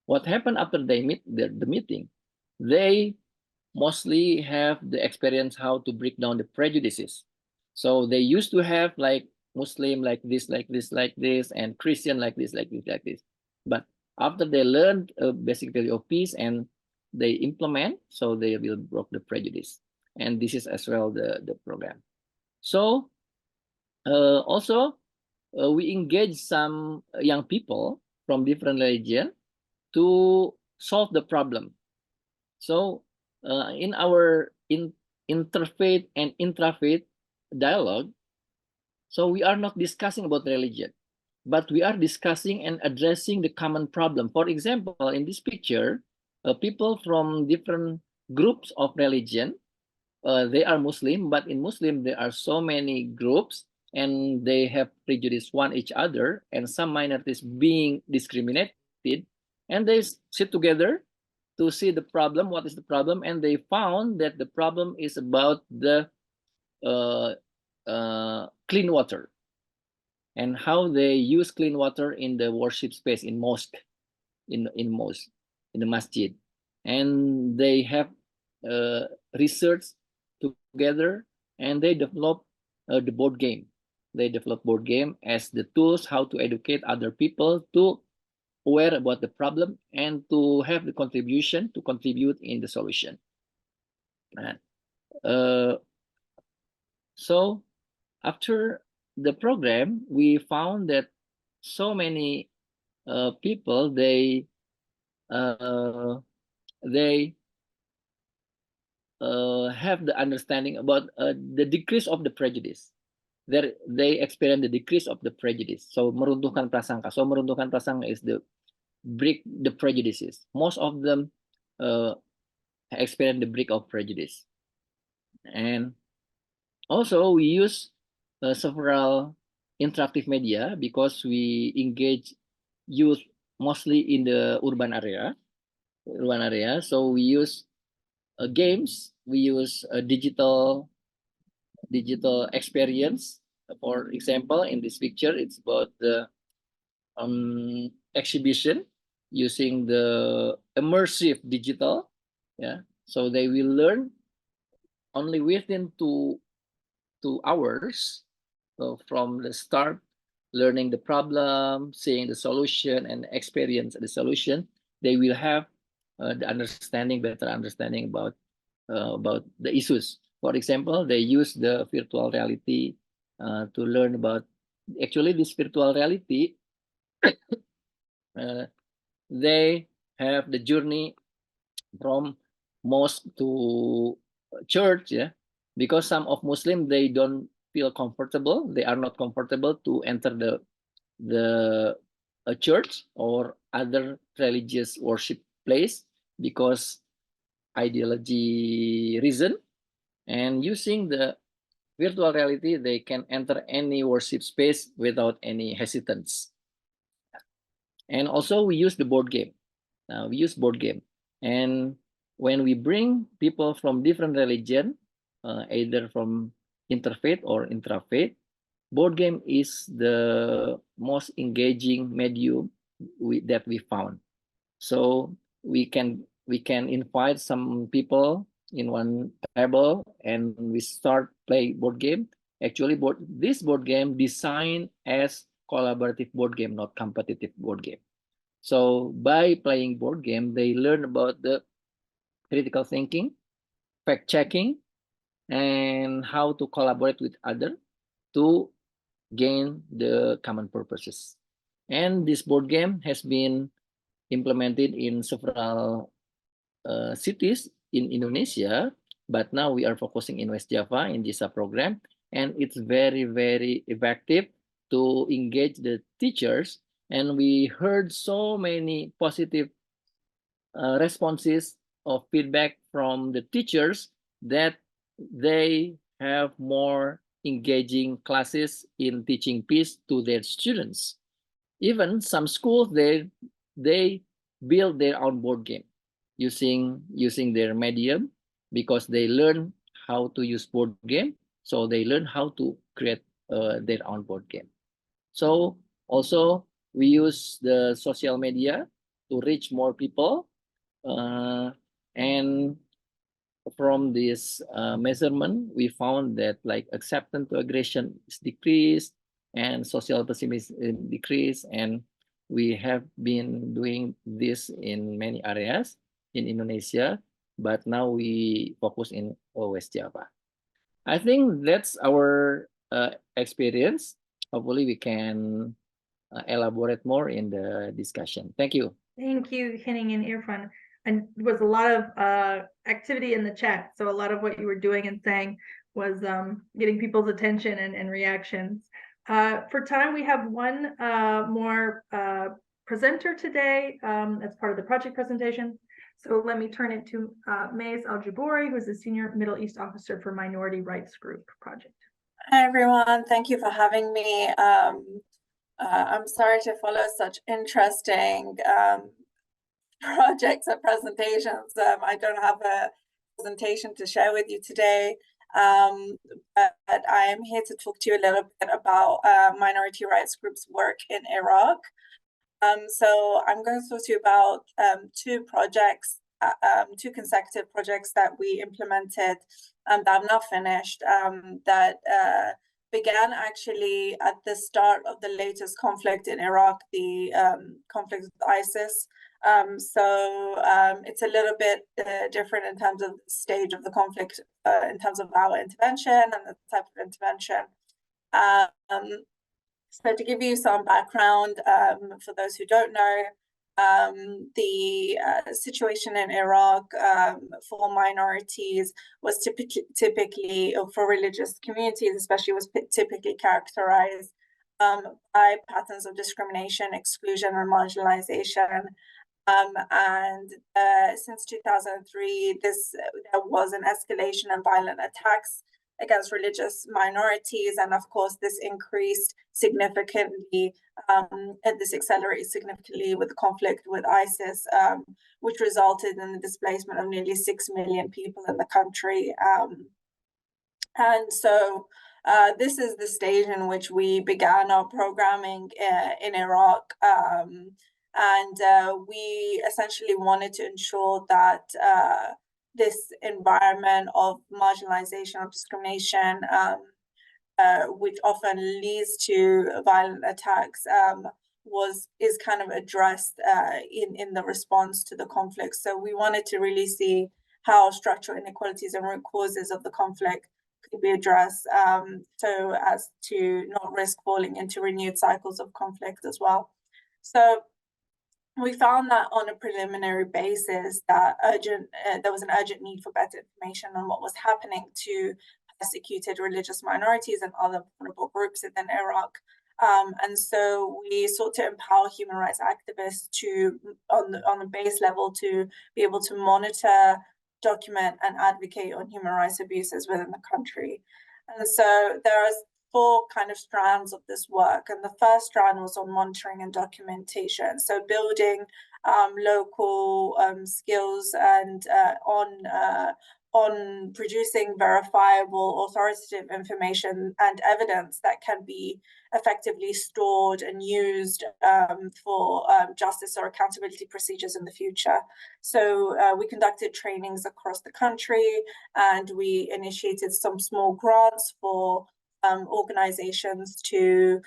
What happened after they meet the meeting? They mostly have the experience how to break down the prejudices. So they used to have like Muslim like this, and Christian like this. But after they learned a basic value of peace and they implement, so they will break the prejudice. And this is as well the program. So also we engage some young people from different religion to solve the problem. So in our interfaith and intrafaith dialogue, so we are not discussing about religion, but we are discussing and addressing the common problem. For example, in this picture, people from different groups of religion, they are Muslim, but in Muslim there are so many groups, and they have prejudice one each other, and some minorities being discriminated, and they sit together to see the problem, what is the problem, and they found that the problem is about the clean water and how they use clean water in the worship space in mosque, in the masjid, and they have research together, and they develop the board game. They develop board game as the tools how to educate other people to aware about the problem and to have the contribution to contribute in the solution. So after the program, we found that so many people they have the understanding about the decrease of the prejudice. They experience the decrease of the prejudice. So meruntuhkan prasangka. So meruntuhkan prasangka is the break the prejudices. Most of them experience the break of prejudice. And also we use several interactive media because we engage youth mostly in the urban area. urban area. So we use games. We use a digital experience. For example, in this picture, it's about the exhibition using the immersive digital. Yeah, so they will learn only within 2 hours from the start, learning the problem, seeing the solution, and experience the solution. They will have the better understanding about the issues. For example, they use the virtual reality to learn about. Actually, this virtual reality, they have the journey from mosque to church, yeah, because some of Muslim, they don't feel comfortable. They are not comfortable to enter a church or other religious worship place because ideology reason. And using the virtual reality, they can enter any worship space without any hesitance. And also we use the board game. We use board game. And when we bring people from different religion, either from interfaith or intrafaith, board game is the most engaging medium that we found. So we can invite some people in one table and we start play board game. Actually, this board game designed as collaborative board game, not competitive board game. So by playing board game, they learn about the critical thinking, fact checking, and how to collaborate with others to gain the common purposes. And this board game has been implemented in several cities in Indonesia, but now we are focusing in West Java in JISA program, and it's very, very effective to engage the teachers. And we heard so many positive responses of feedback from the teachers that they have more engaging classes in teaching peace to their students. Even some schools, they build their own board game using their medium because they learn how to use board game. So they learn how to create their own board game. So also we use the social media to reach more people. And from this measurement, we found that like acceptance to aggression is decreased and social pessimism decreased. And we have been doing this in many areas in Indonesia, but now we focus in West Java. I think that's our experience. Hopefully we can elaborate more in the discussion. Thank you. Thank you, Henning and Irfan. And there was a lot of activity in the chat. So a lot of what you were doing and saying was getting people's attention and reactions. For time, we have one more presenter today as part of the project presentation. So let me turn it to Mays Al-Jabouri, who's the Senior Middle East Officer for Minority Rights Group Project. Hi, everyone. Thank you for having me. I'm sorry to follow such interesting projects and presentations. I don't have a presentation to share with you today, but I am here to talk to you a little bit about minority rights groups' work in Iraq. So I'm going to talk to you about two projects, two consecutive projects that we implemented that have not finished, that began actually at the start of the latest conflict in Iraq, the conflict with ISIS. So it's a little bit different in terms of the stage of the conflict, in terms of our intervention and the type of intervention. So to give you some background, for those who don't know, the situation in Iraq for minorities was typically for religious communities, especially, was typically characterized by patterns of discrimination, exclusion, and marginalization. And since 2003, there was an escalation in violent attacks against religious minorities. And of course, this increased significantly, this accelerated significantly with the conflict with ISIS, which resulted in the displacement of nearly 6 million people in the country. And so this is the stage in which we began our programming in Iraq. We essentially wanted to ensure that this environment of marginalization or discrimination, which often leads to violent attacks, is kind of addressed in the response to the conflict. So we wanted to really see how structural inequalities and root causes of the conflict could be addressed, so as to not risk falling into renewed cycles of conflict as well. So we found that on a preliminary basis that there was an urgent need for better information on what was happening to persecuted religious minorities and other vulnerable groups within Iraq. And so we sought to empower human rights activists to, on the base level, to be able to monitor, document, and advocate on human rights abuses within the country. And so there are 4 kind of strands of this work. And the first strand was on monitoring and documentation. So building local skills and on producing verifiable, authoritative information and evidence that can be effectively stored and used for justice or accountability procedures in the future. So we conducted trainings across the country, and we initiated some small grants for organizations to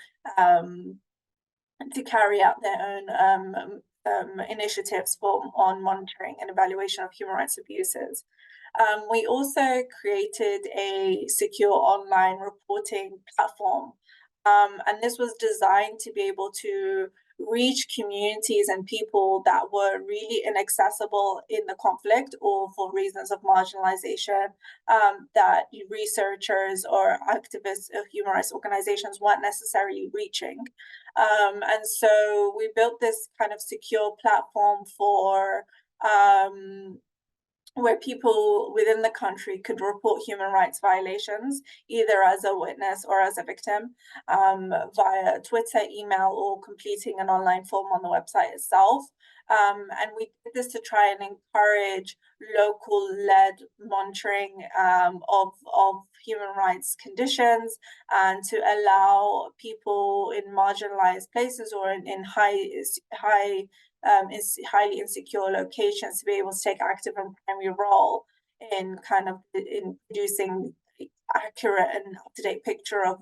carry out their own initiatives on monitoring and evaluation of human rights abuses. We also created a secure online reporting platform, and this was designed to be able to reach communities and people that were really inaccessible in the conflict or for reasons of marginalization, that researchers or activists of human rights organizations weren't necessarily reaching. And so we built this kind of secure platform for where people within the country could report human rights violations, either as a witness or as a victim, via Twitter, email, or completing an online form on the website itself. And we did this to try and encourage local-led monitoring of human rights conditions, and to allow people in marginalized places or in highly insecure locations to be able to take active and primary role in kind of in producing accurate and up-to-date picture of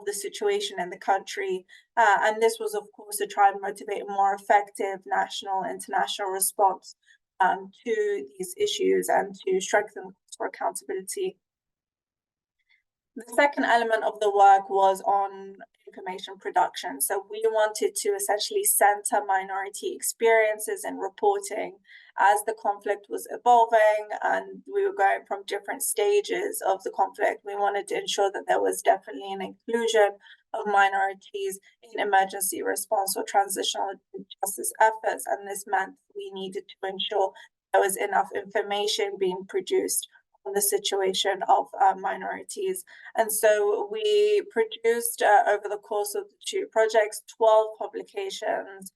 the situation in the country. And this was, of course, to try and motivate a more effective national and international response to these issues and to strengthen for accountability. The second element of the work was on information production. So we wanted to essentially center minority experiences in reporting as the conflict was evolving and we were going from different stages of the conflict. We wanted to ensure that there was definitely an inclusion of minorities in emergency response or transitional justice efforts. And this meant we needed to ensure there was enough information being produced on the situation of minorities. And so we produced over the course of the 2 projects 12 publications,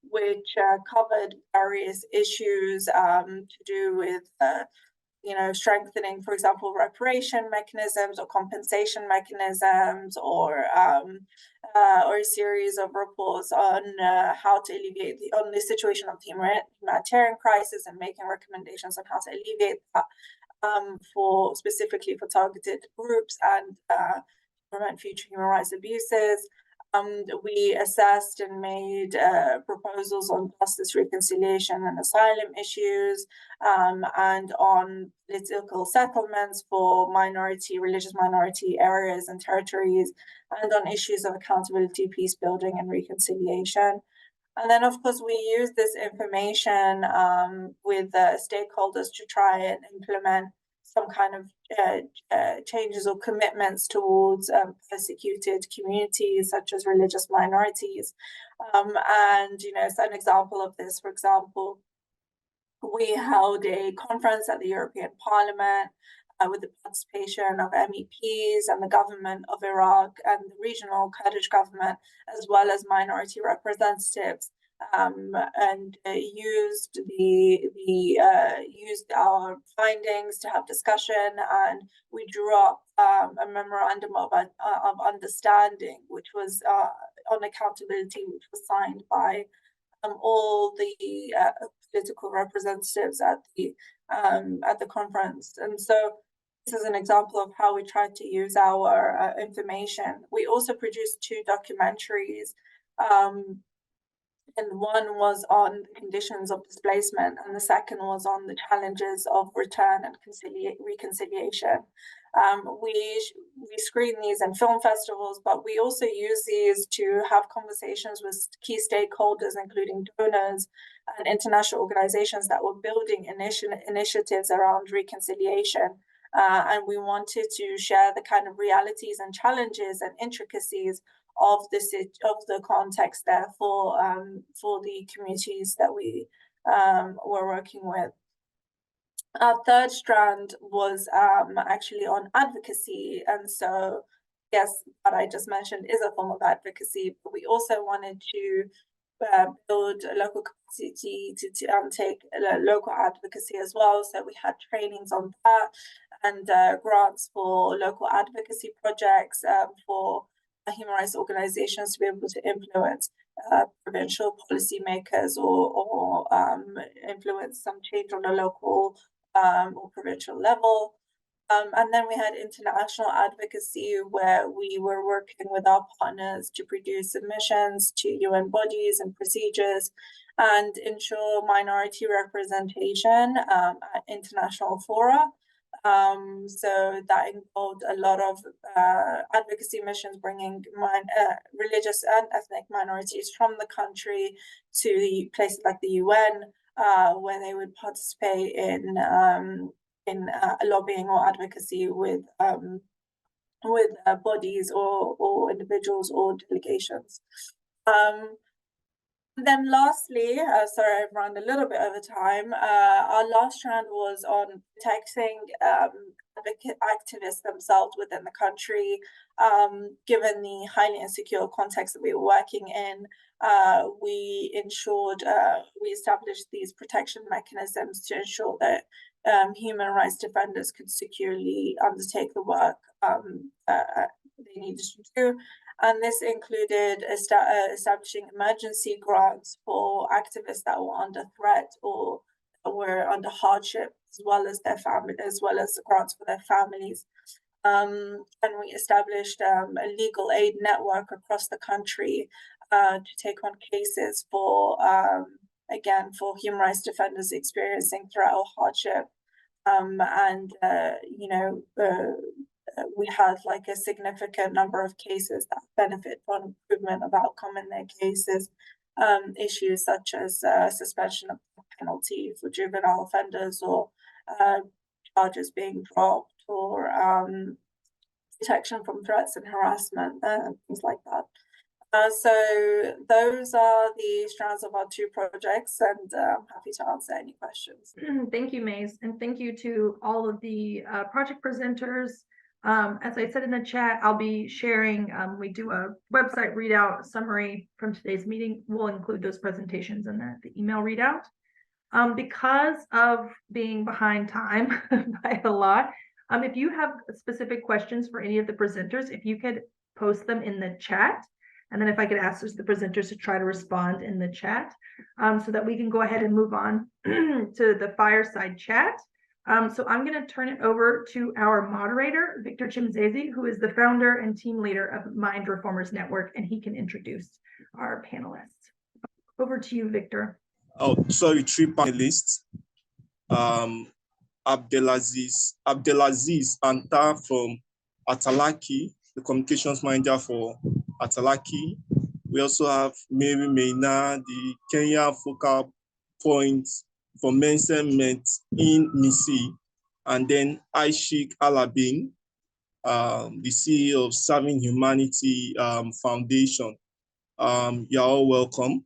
which covered various issues to do with strengthening, for example, reparation mechanisms or compensation mechanisms, or a series of reports on how to alleviate the situation of the humanitarian crisis and making recommendations on how to alleviate that specifically for targeted groups and prevent future human rights abuses. We assessed and made proposals on justice, reconciliation, and asylum issues, and on political settlements for religious minority areas and territories, and on issues of accountability, peace building, and reconciliation. And then, of course, we use this information with stakeholders to try and implement some kind of changes or commitments towards persecuted communities such as religious minorities. And, so an example of this, for example, we held a conference at the European Parliament with the participation of MEPs and the government of Iraq and the regional Kurdish government, as well as minority representatives, and used our findings to have discussion, and we drew up a memorandum of understanding, which was on accountability, which was signed by all the political representatives at the conference. And so this is an example of how we tried to use our information. We also produced 2 documentaries, and one was on the conditions of displacement, and the second was on the challenges of return and reconciliation. We screen these in film festivals, but we also use these to have conversations with key stakeholders, including donors and international organizations that were building initiatives around reconciliation. And we wanted to share the kind of realities and challenges and intricacies of the context there for the communities that we were working with. Our third strand was actually on advocacy, and so yes, what I just mentioned is a form of advocacy, but we also wanted to build a local capacity to take local advocacy as well. So we had trainings on that and grants for local advocacy projects for human rights organizations to be able to influence provincial policymakers or influence some change on a local or provincial level. And then we had international advocacy, where we were working with our partners to produce submissions to UN bodies and procedures and ensure minority representation at international fora. So that involved a lot of advocacy missions, bringing religious and ethnic minorities from the country to places like the UN, where they would participate in lobbying or advocacy with bodies or individuals or delegations. Then lastly, sorry, I've run a little bit over time. Our last strand was on protecting advocate activists themselves within the country, given the highly insecure context that we were working in. We established these protection mechanisms to ensure that human rights defenders could securely undertake the work they needed to do. And this included establishing emergency grants for activists that were under threat or were under hardship, as well as their family, as well as grants for their families. And we established a legal aid network across the country to take on cases for, again, for human rights defenders experiencing threat or hardship. We had like a significant number of cases that benefit from improvement of outcome in their cases. Issues such as suspension of penalty for juvenile offenders, or charges being dropped, or protection from threats and harassment, things like that. So those are the strands of our 2 projects, and I'm happy to answer any questions. Thank you, Maze, and thank you to all of the project presenters. As I said in the chat, I'll be sharing, we do a website readout summary from today's meeting. We'll include those presentations in the email readout. Because of being behind time by a lot, if you have specific questions for any of the presenters, if you could post them in the chat, and then if I could ask the presenters to try to respond in the chat, so that we can go ahead and move on to the fireside chat. So I'm going to turn it over to our moderator, Victor Chimzezi, who is the founder and team leader of Mind Reformers Network, and he can introduce our panelists. Over to you, Victor. Oh, sorry, 3 panelists. Abdelaziz Anta from Atalaki, the communications manager for Atalaki. We also have Mary Maina, the Kenya focal point for Mensenment in Nisi, and then Aishik Alabin, the CEO of Serving Humanity Foundation. You're all welcome.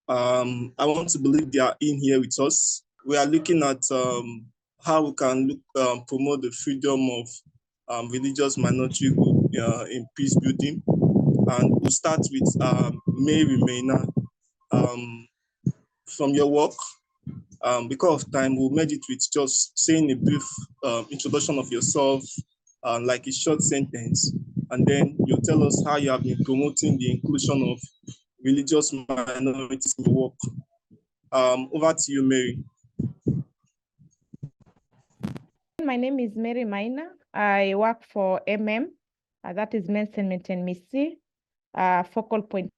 I want to believe they are in here with us. We are looking at how we can promote the freedom of religious minority group in peace building. And we'll start with Mary Maina. From your work, because of time, we'll merge it with just saying a brief introduction of yourself, like a short sentence, and then you'll tell us how you have been promoting the inclusion of religious minorities in your work. Over to you, Mary. My name is Mary Maina. I work for that is Mensen Meten Misi, Focal Point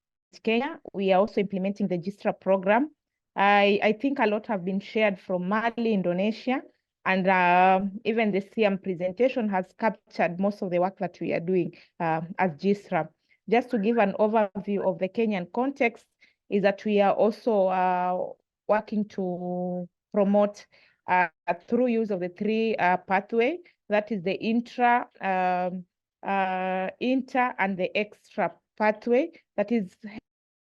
Kenya. We are also implementing the GISTRA program. I think a lot have been shared from Mali, Indonesia, and even the CM presentation has captured most of the work that we are doing as GISTRA. Just to give an overview of the Kenyan context, is that we are also working to promote through use of the three pathway, that is the inter, and the extra pathway, that is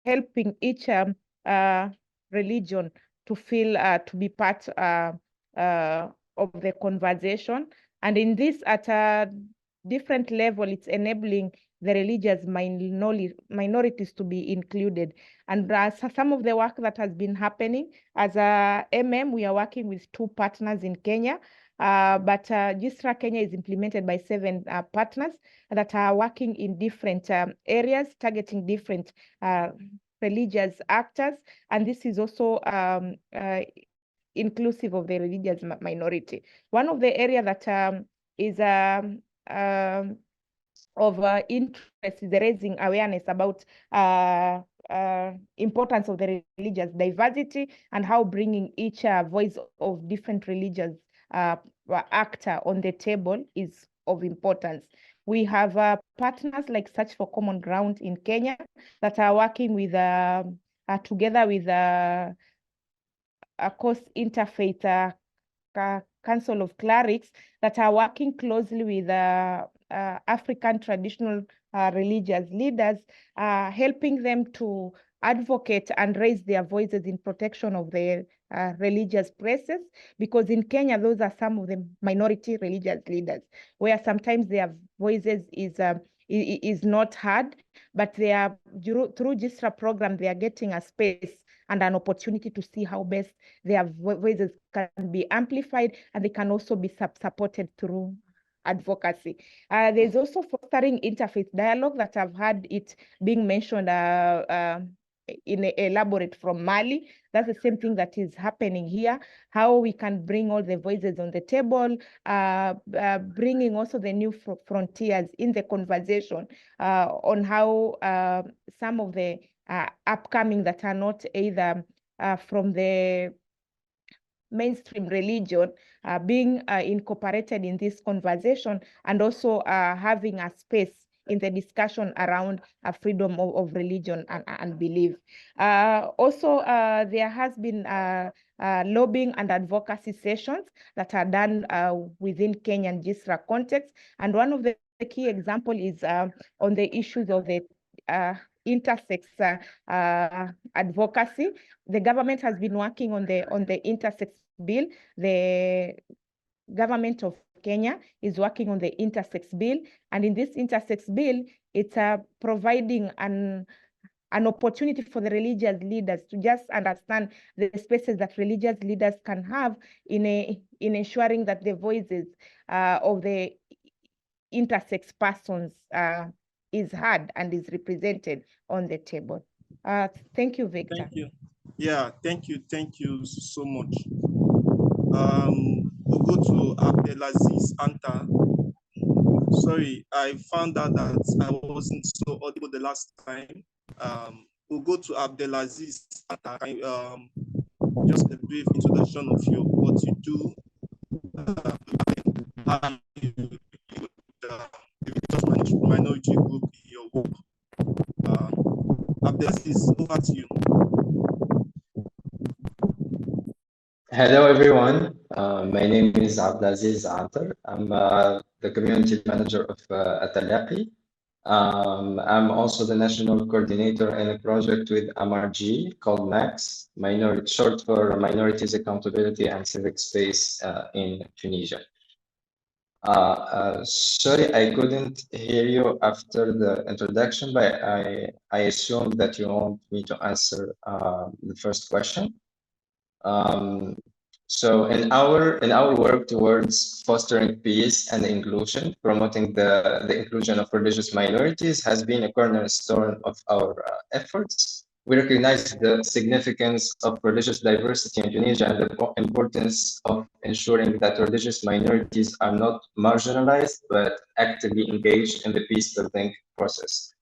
helping each religion to feel to be part of the conversation. And in this, at a different level, it's enabling the religious minorities to be included. And some of the work that has been happening as a we are working with 2 partners in Kenya, but GISTRA Kenya is implemented by 7 partners that are working in different areas, targeting different religious actors. And this is also inclusive of the religious minority. One of the areas that is of interest is the raising awareness about importance of the religious diversity and how bringing each voice of different religious actor on the table is of importance. We have partners like Search for Common Ground in Kenya that are working with together with a course interfaith Council of Clerics that are working closely with African traditional religious leaders, helping them to advocate and raise their voices in protection of their religious places, because in Kenya, those are some of the minority religious leaders, where sometimes their voices is not heard, but they are, through GISTRA program, they are getting a space and an opportunity to see how best their voices can be amplified, and they can also be supported through advocacy. There's also fostering interfaith dialogue that I've had it being mentioned in elaborate from Mali. That's the same thing that is happening here, how we can bring all the voices on the table, bringing also the new frontiers in the conversation on how some of the upcoming that are not either from the mainstream religion being incorporated in this conversation, and also having a space in the discussion around freedom of religion and belief. Also, there has been lobbying and advocacy sessions that are done within Kenyan GISTRA context. And one of the key examples is on the issues of the intersex advocacy. The government has been working on the intersex bill. The government of Kenya is working on the intersex bill, and in this intersex bill, it's providing an opportunity for the religious leaders to just understand the spaces that religious leaders can have in ensuring that the voices of the intersex persons is heard and is represented on the table. Thank you, Victor. Thank you. Yeah, thank you so much. We'll go to Abdelaziz Anta. Sorry, I found out that I wasn't so audible the last time. We'll go to Abdelaziz Anta. Just a brief introduction of what you do, how you the minority group in your work. Abdelaziz, over to you. Hello, everyone. My name is Abdelaziz Antar. I'm the community manager of Atalaqi. I'm also the national coordinator in a project with MRG called MAX, short for Minorities Accountability and Civic Space in Tunisia. Sorry, I couldn't hear you after the introduction, but I assume that you want me to answer the first question. So in our work towards fostering peace and inclusion, promoting the inclusion of religious minorities has been a cornerstone of our efforts. We recognize the significance of religious diversity in Tunisia and the importance of ensuring that religious minorities are not marginalized, but actively engaged in the peace-building process.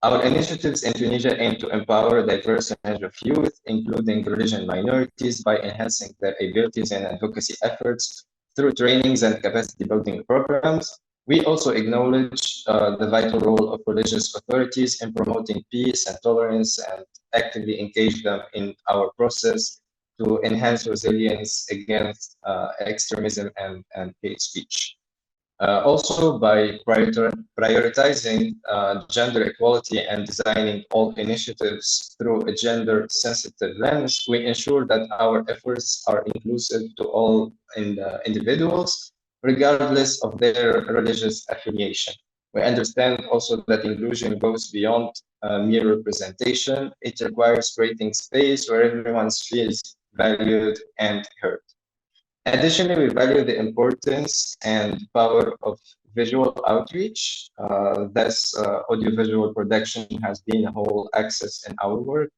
Our initiatives in Tunisia aim to empower a diverse range of youth, including religious minorities, by enhancing their abilities and advocacy efforts through trainings and capacity building programs. We also acknowledge the vital role of religious authorities in promoting peace and tolerance and actively engage them in our process to enhance resilience against extremism and hate speech. Also, by prioritizing gender equality and designing all initiatives through a gender-sensitive lens, we ensure that our efforts are inclusive to all individuals, regardless of their religious affiliation. We understand also that inclusion goes beyond mere representation. It requires creating space where everyone feels valued and heard. Additionally, we value the importance and power of visual outreach. Thus, audiovisual production has been a whole axis in our work.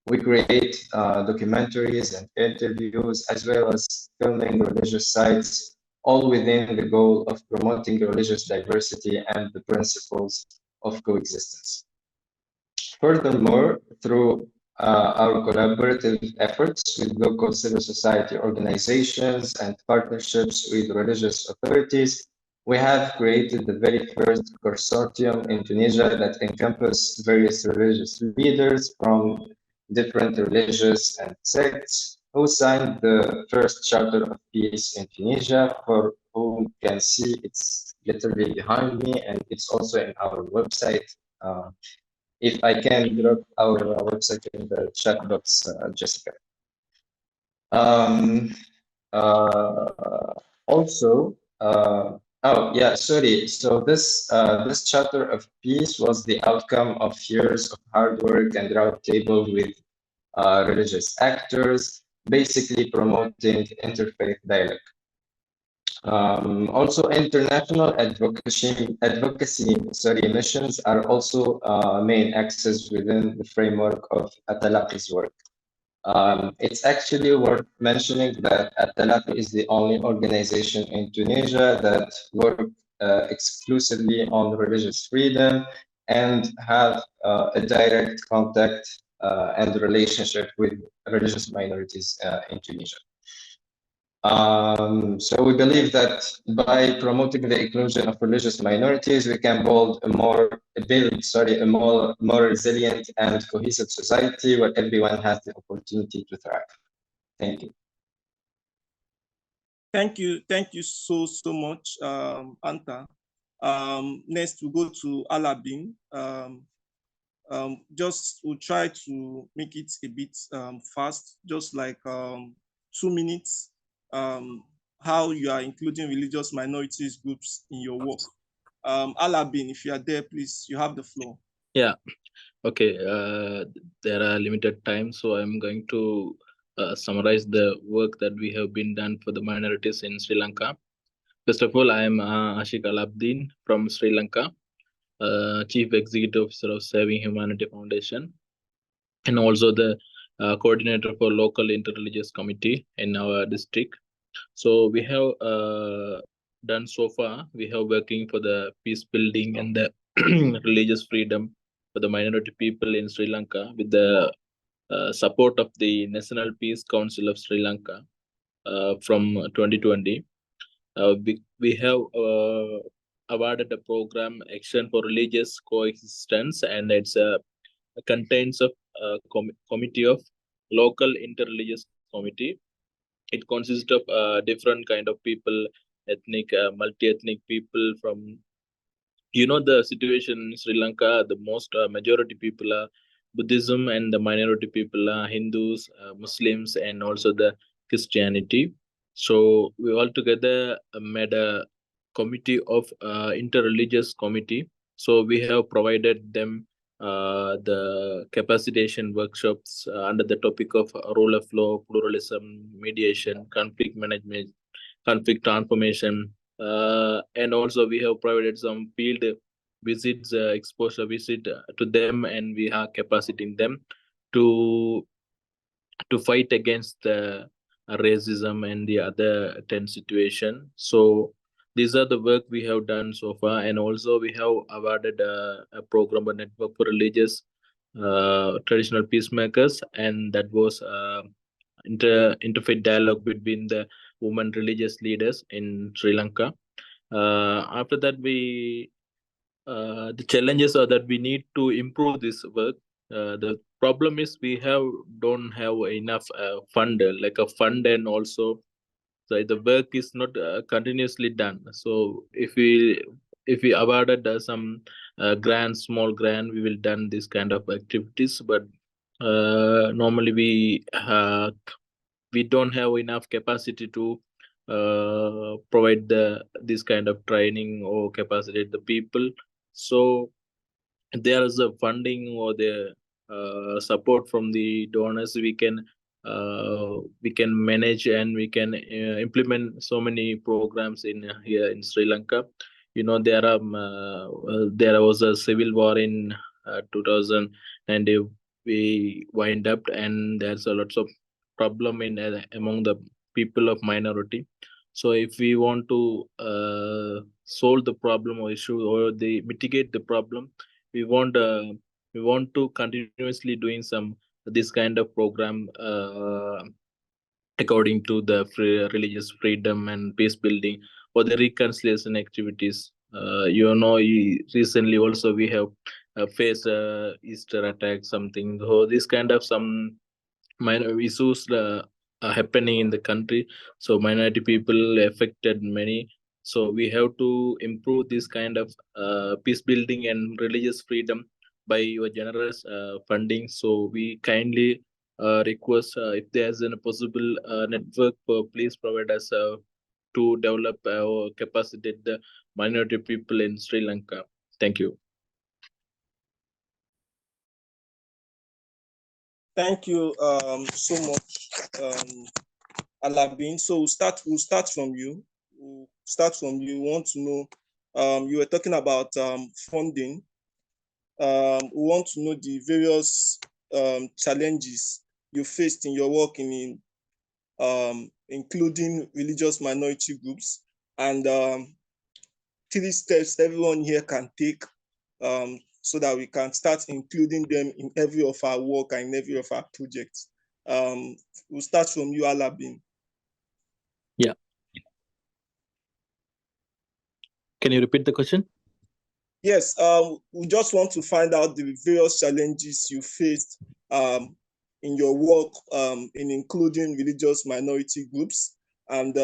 We create documentaries and interviews, as well as filming religious sites, all within the goal of promoting religious diversity and the principles of coexistence. Furthermore, through our collaborative efforts with local civil society organizations and partnerships with religious authorities, we have created the very first consortium in Tunisia that encompasses various religious leaders from different religions and sects who signed the first Charter of Peace in Tunisia, for whom you can see it's literally behind me, and it's also in our website. If I can drop our website in the chat box, Jessica. Also, oh yeah, sorry. So this Charter of Peace was the outcome of years of hard work and roundtable with religious actors, basically promoting interfaith dialogue. Also, international advocacy missions are also main axis within the framework of Atalaqi's work. It's actually worth mentioning that Atalaqi is the only organization in Tunisia that work exclusively on religious freedom and have a direct contact and relationship with religious minorities in Tunisia. So we believe that by promoting the inclusion of religious minorities, we can build a more resilient and cohesive society where everyone has the opportunity to thrive. Thank you. Thank you so much, Anta. Next, we'll go to Alabin. We'll try to make it a bit fast, just like 2 minutes. How you are including religious minorities groups in your work. Alabin, if you are there, please, you have the floor. Yeah, okay. There are limited time, so I'm going to summarize the work that we have been done for the minorities in Sri Lanka. First of all, I am Ashik Alabdin from Sri Lanka, Chief Executive Officer of Saving Humanity Foundation, and also the coordinator for local interreligious committee in our district. So we have done so far, we have working for the peace building and the religious freedom for the minority people in Sri Lanka with the support of the National Peace Council of Sri Lanka from 2020. We have awarded a program Action for Religious Coexistence, and it's contains of committee of local interreligious committee. It consists of different kind of people, ethnic, multi-ethnic people from you know the situation in Sri Lanka, the most majority people are Buddhism and the minority people are Hindus, Muslims, and also the Christianity. So we all together made a committee of interreligious committee. So we have provided them the capacitation workshops under the topic of rule of law, pluralism, mediation, conflict management, conflict transformation, and also we have provided some field visits, exposure visit to them, and we are capacitating them to fight against the racism and the other 10 situation. So these are the work we have done so far, and also we have awarded a program, a network for religious traditional peacemakers, and that was interfaith dialogue between the women religious leaders in Sri Lanka. After that, the challenges are that we need to improve this work. The problem is we don't have enough fund, like a fund, and also the work is not continuously done. So if we awarded some grant, small grant, we will done this kind of activities. But normally we don't have enough capacity to provide this kind of training or capacitate the people. So there is a funding or the support from the donors, we can manage and we can implement so many programs in here in Sri Lanka. You know, there was a civil war in 2000, and we wind up, and there's a lots of problem in among the people of minority. So if we want to solve the problem or issue, or the mitigate the problem, we want to continuously doing some this kind of program according to the religious freedom and peace building or the reconciliation activities. Recently also we have faced Easter attack, something. So this kind of some minor issues are happening in the country. So minority people affected many. So we have to improve this kind of peace building and religious freedom by your generous funding. So we kindly request if there's a possible network, please provide us to develop or capacitate the minority people in Sri Lanka. Thank you. Thank you so much, Alabin. So we'll start from you. We want to know, you were talking about funding. We want to know the various challenges you faced in your work in including religious minority groups, and 3 steps everyone here can take so that we can start including them in every of our work and in every of our projects. We'll start from you, Alabin. Yeah. Can you repeat the question? Yes, we just want to find out the various challenges you faced in your work in including religious minority groups, and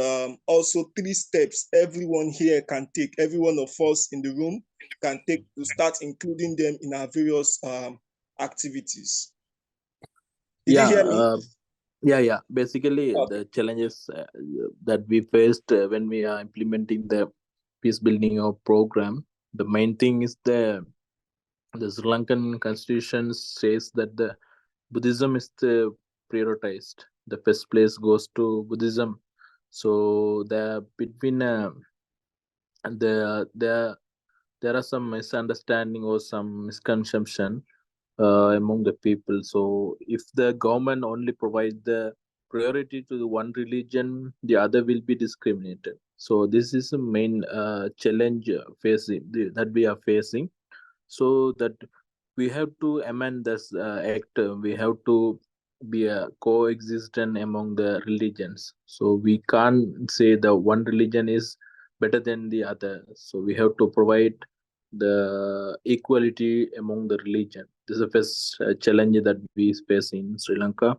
also 3 steps everyone here can take, every one of us in the room can take to start including them in our various activities. Did you hear me? Yeah. Basically, the challenges that we faced when we are implementing the peace building of program, the main thing is the Sri Lankan constitution says that the Buddhism is the prioritized. The first place goes to Buddhism. So between there are some misunderstanding or some misconception among the people. So if the government only provides the priority to the one religion, the other will be discriminated. So this is the main challenge that we are facing. So that we have to amend this act. We have to be coexistent among the religions. So we can't say the one religion is better than the other. So we have to provide the equality among the religion. This is the first challenge that we face in Sri Lanka.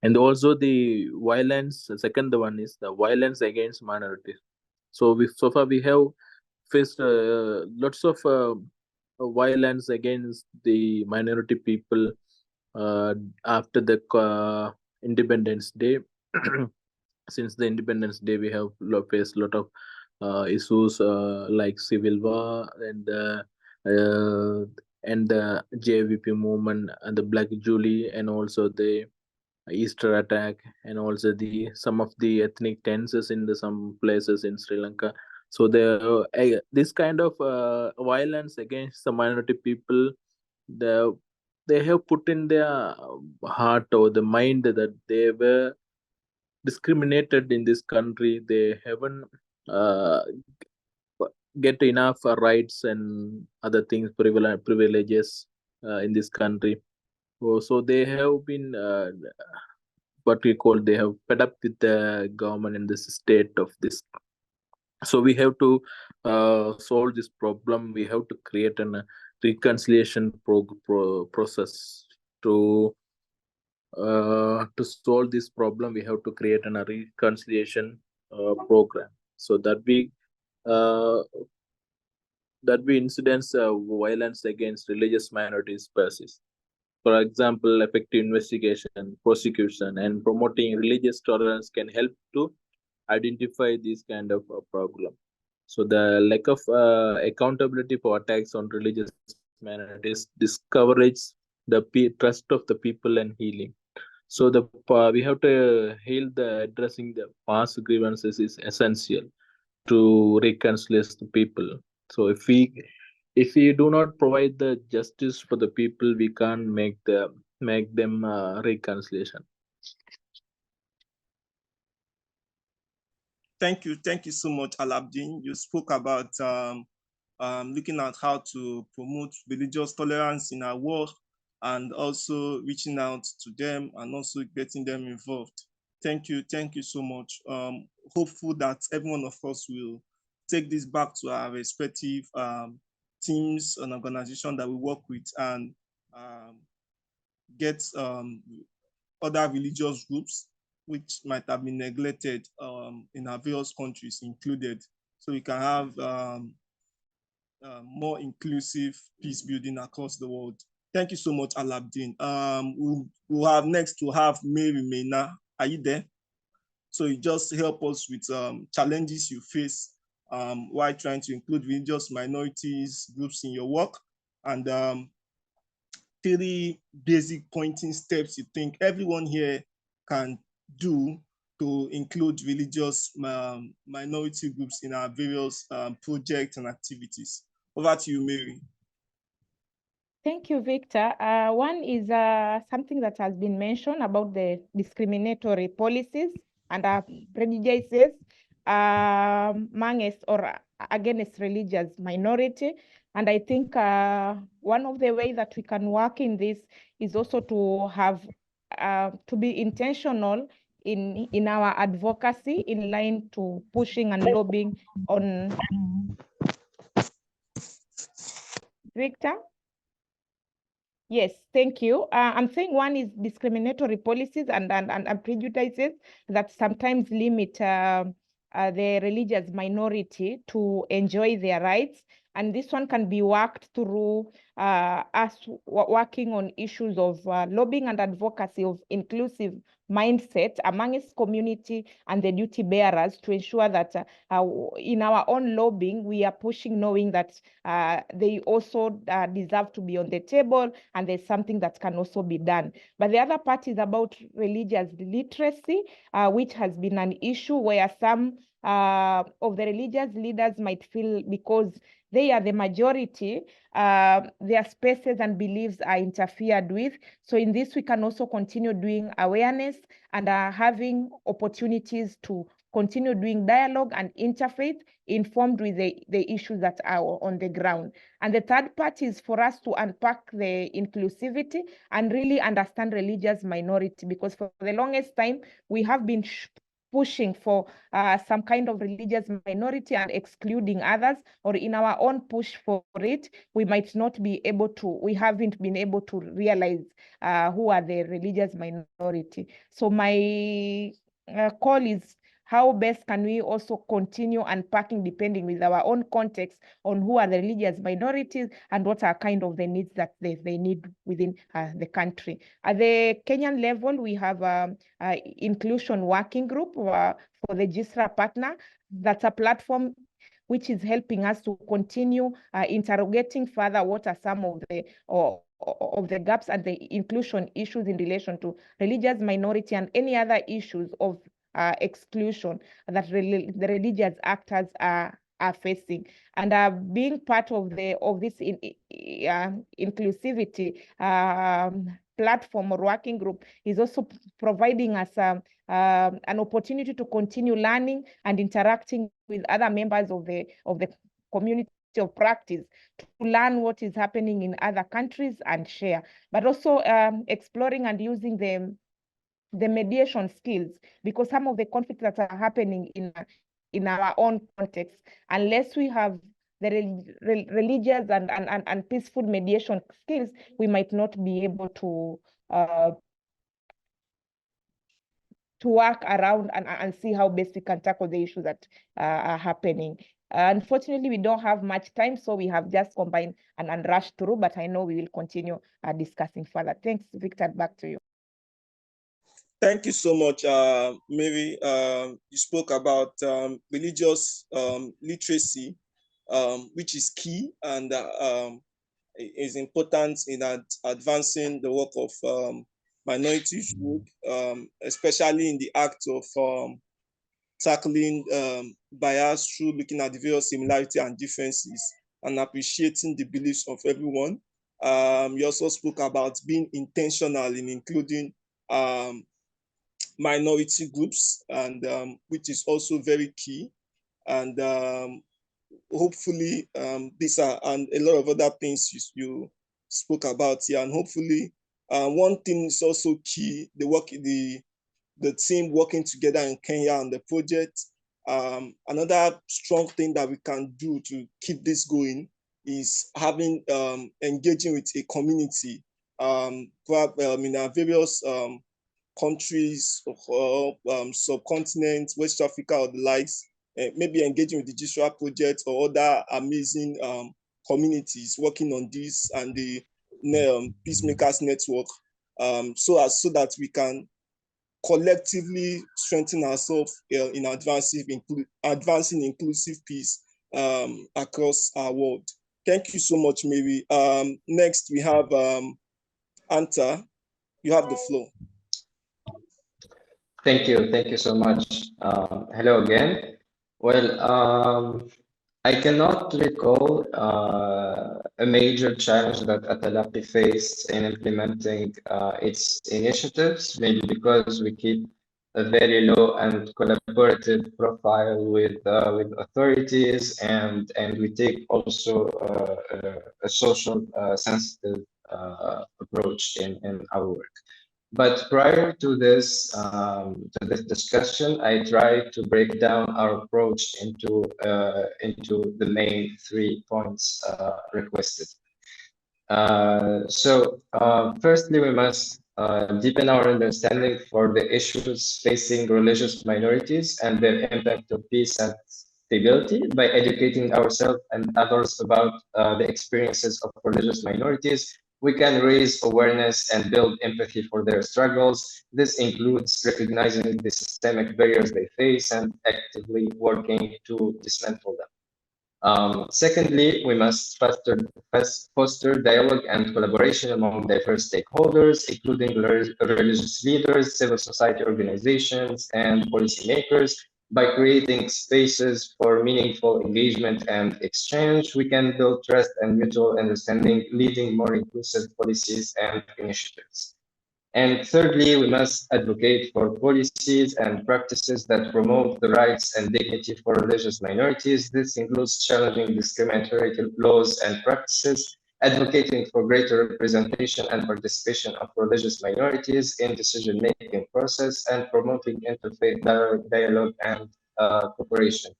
And also the violence. The second one is the violence against minorities. So far we have faced lots of violence against the minority people after the Independence Day. Since the Independence Day, we have faced a lot of issues like civil war and the JVP movement and the Black Julie, and also the Easter attack, and also some of the ethnic tensions in some places in Sri Lanka. So this kind of violence against the minority people, they have put in their heart or the mind that they were discriminated in this country. They haven't get enough rights and other things, privileges in this country. So they have been what we call, they have fed up with the government and this state of this. So we have to solve this problem. We have to create a reconciliation process to solve this problem. We have to create a reconciliation program, so that incidents of violence against religious minorities persist. For example, effective investigation, prosecution, and promoting religious tolerance can help to identify this kind of problem. So the lack of accountability for attacks on religious minorities discourages the trust of the people and healing. So we have to heal addressing the past grievances is essential to reconcile the people. So if we do not provide the justice for the people, we can't make them reconciliation. Thank you so much, Alabdin. You spoke about looking at how to promote religious tolerance in our work, and also reaching out to them and also getting them involved. Thank you so much. Hopeful that every one of us will take this back to our respective teams and organizations that we work with, and get other religious groups which might have been neglected in our various countries included, so we can have more inclusive peace building across the world. Thank you so much, Alabdin. We'll have next to have Mary Maina. Are you there? So you just help us with challenges you face while trying to include religious minorities groups in your work, and 3 basic pointing steps you think everyone here can do to include religious minority groups in our various projects and activities. Over to you, Mary. Thank you, Victor. One is something that has been mentioned about the discriminatory policies and prejudices amongst or against religious minority. And I think one of the ways that we can work in this is also to have to be intentional in our advocacy in line to pushing and lobbying on. Victor? Yes, thank you. I'm saying one is discriminatory policies and prejudices that sometimes limit the religious minority to enjoy their rights. And this one can be worked through us working on issues of lobbying and advocacy of inclusive mindset amongst community and the duty bearers to ensure that in our own lobbying, we are pushing, knowing that they also deserve to be on the table, and there's something that can also be done. But the other part is about religious literacy, which has been an issue where some of the religious leaders might feel because they are the majority, their spaces and beliefs are interfered with. So in this, we can also continue doing awareness and having opportunities to continue doing dialogue and interfaith informed with the issues that are on the ground. And the third part is for us to unpack the inclusivity and really understand religious minority, because for the longest time, we have been pushing for some kind of religious minority and excluding others, or in our own push for it, we might not be able to, we haven't been able to realize who are the religious minority. So my call is how best can we also continue unpacking depending with our own context on who are the religious minorities and what are kind of the needs that they need within the country. At the Kenyan level, we have inclusion working group for the GISRA partner. That's a platform which is helping us to continue interrogating further what are some of the gaps and the inclusion issues in relation to religious minority and any other issues of exclusion that the religious actors are facing. And being part of this inclusivity platform or working group is also providing us an opportunity to continue learning and interacting with other members of the community of practice to learn what is happening in other countries and share, but also exploring and using the mediation skills, because some of the conflicts that are happening in our own context, unless we have the religious and peaceful mediation skills, we might not be able to work around and see how best we can tackle the issues that are happening. Unfortunately, we don't have much time, so we have just combined and rushed through, but I know we will continue discussing further. Thanks, Victor, back to you. Thank you so much, Mary. You spoke about religious literacy, which is key and is important in advancing the work of minorities group, especially in the act of tackling bias through looking at the various similarities and differences and appreciating the beliefs of everyone. You also spoke about being intentional in including minority groups, and which is also very key. And hopefully these are and a lot of other things you spoke about here. And hopefully one thing is also key, the team working together in Kenya on the project. Another strong thing that we can do to keep this going is having engaging with a community in our various countries or subcontinents, West Africa or the likes, maybe engaging with the GISRA project or other amazing communities working on this and the Peacemakers Network, so that we can collectively strengthen ourselves in advancing inclusive peace across our world. Thank you so much, Mary. Next, we have Anta. You have the floor. Thank you so much. Hello again. Well, I cannot recall a major challenge that Atalaki faced in implementing its initiatives, maybe because we keep a very low and collaborative profile with authorities, and we take also a social sensitive approach in our work. But prior to this discussion, I tried to break down our approach into the main 3 points requested. So firstly, we must deepen our understanding for the issues facing religious minorities and their impact on peace and stability by educating ourselves and others about the experiences of religious minorities. We can raise awareness and build empathy for their struggles. This includes recognizing the systemic barriers they face and actively working to dismantle them. Secondly, we must foster dialogue and collaboration among diverse stakeholders, including religious leaders, civil society organizations, and policymakers. By creating spaces for meaningful engagement and exchange, we can build trust and mutual understanding, leading more inclusive policies and initiatives. And thirdly, we must advocate for policies and practices that promote the rights and dignity for religious minorities. This includes challenging discriminatory laws and practices, advocating for greater representation and participation of religious minorities in decision-making process, and promoting interfaith dialogue and cooperation.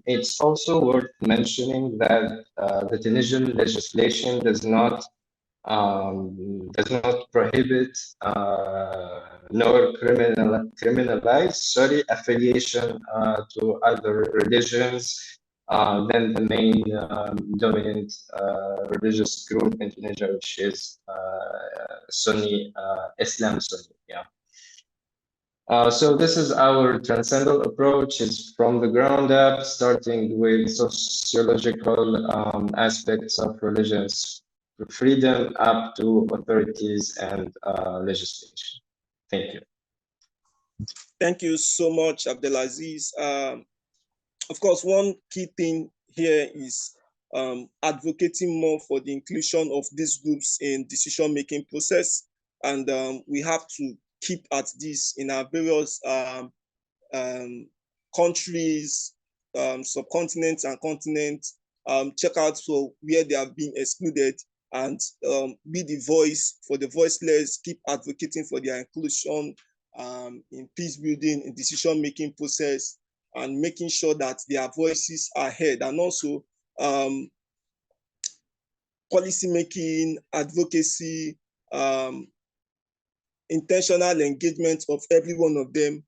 It's also worth mentioning that the Tunisian legislation does not does not prohibit nor criminalize affiliation to other religions than the main dominant religious group in Tunisia, which is Sunni Islam Sunni. Yeah. So this is our transcendental approach. It's from the ground up, starting with sociological aspects of religious freedom up to authorities and legislation. Thank you. Thank you so much, Abdelaziz. Of course, one key thing here is advocating more for the inclusion of these groups in decision-making process. And we have to keep at this in our various countries, subcontinents and continents, check out for where they have been excluded and be the voice for the voiceless, keep advocating for their inclusion in peace building, in decision-making process, and making sure that their voices are heard, and also policy making, advocacy, intentional engagement of every one of them.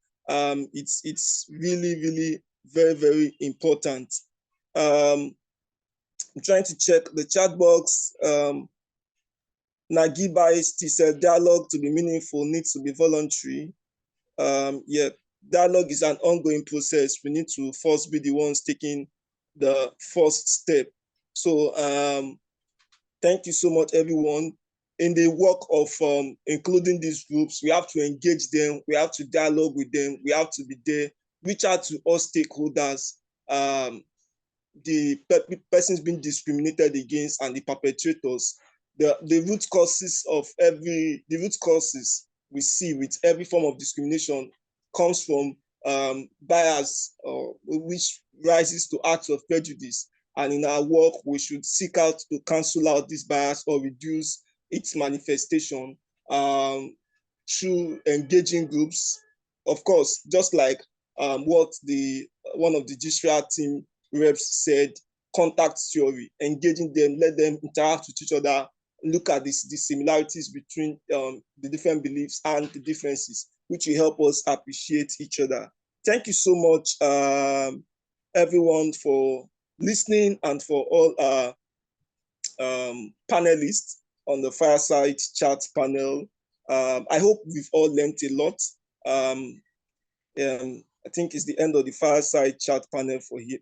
It's really, really very, very important. I'm trying to check the chat box. Nagiba is a dialogue to be meaningful needs to be voluntary. Yeah, dialogue is an ongoing process. We need to first be the ones taking the first step. So thank you so much, everyone. In the work of including these groups, we have to engage them, we have to dialogue with them, we have to be there, reach out to all stakeholders, the persons being discriminated against and the perpetrators. The root causes we see with every form of discrimination comes from bias, which rises to acts of prejudice. And in our work, we should seek out to cancel out this bias or reduce its manifestation through engaging groups. Of course, just like what one of the GISRA team reps said, contact theory, engaging them, let them interact with each other, look at the similarities between the different beliefs and the differences, which will help us appreciate each other. Thank you so much, everyone, for listening, and for all our panelists on the Fireside Chat panel. I hope we've all learned a lot. I think it's the end of the Fireside Chat panel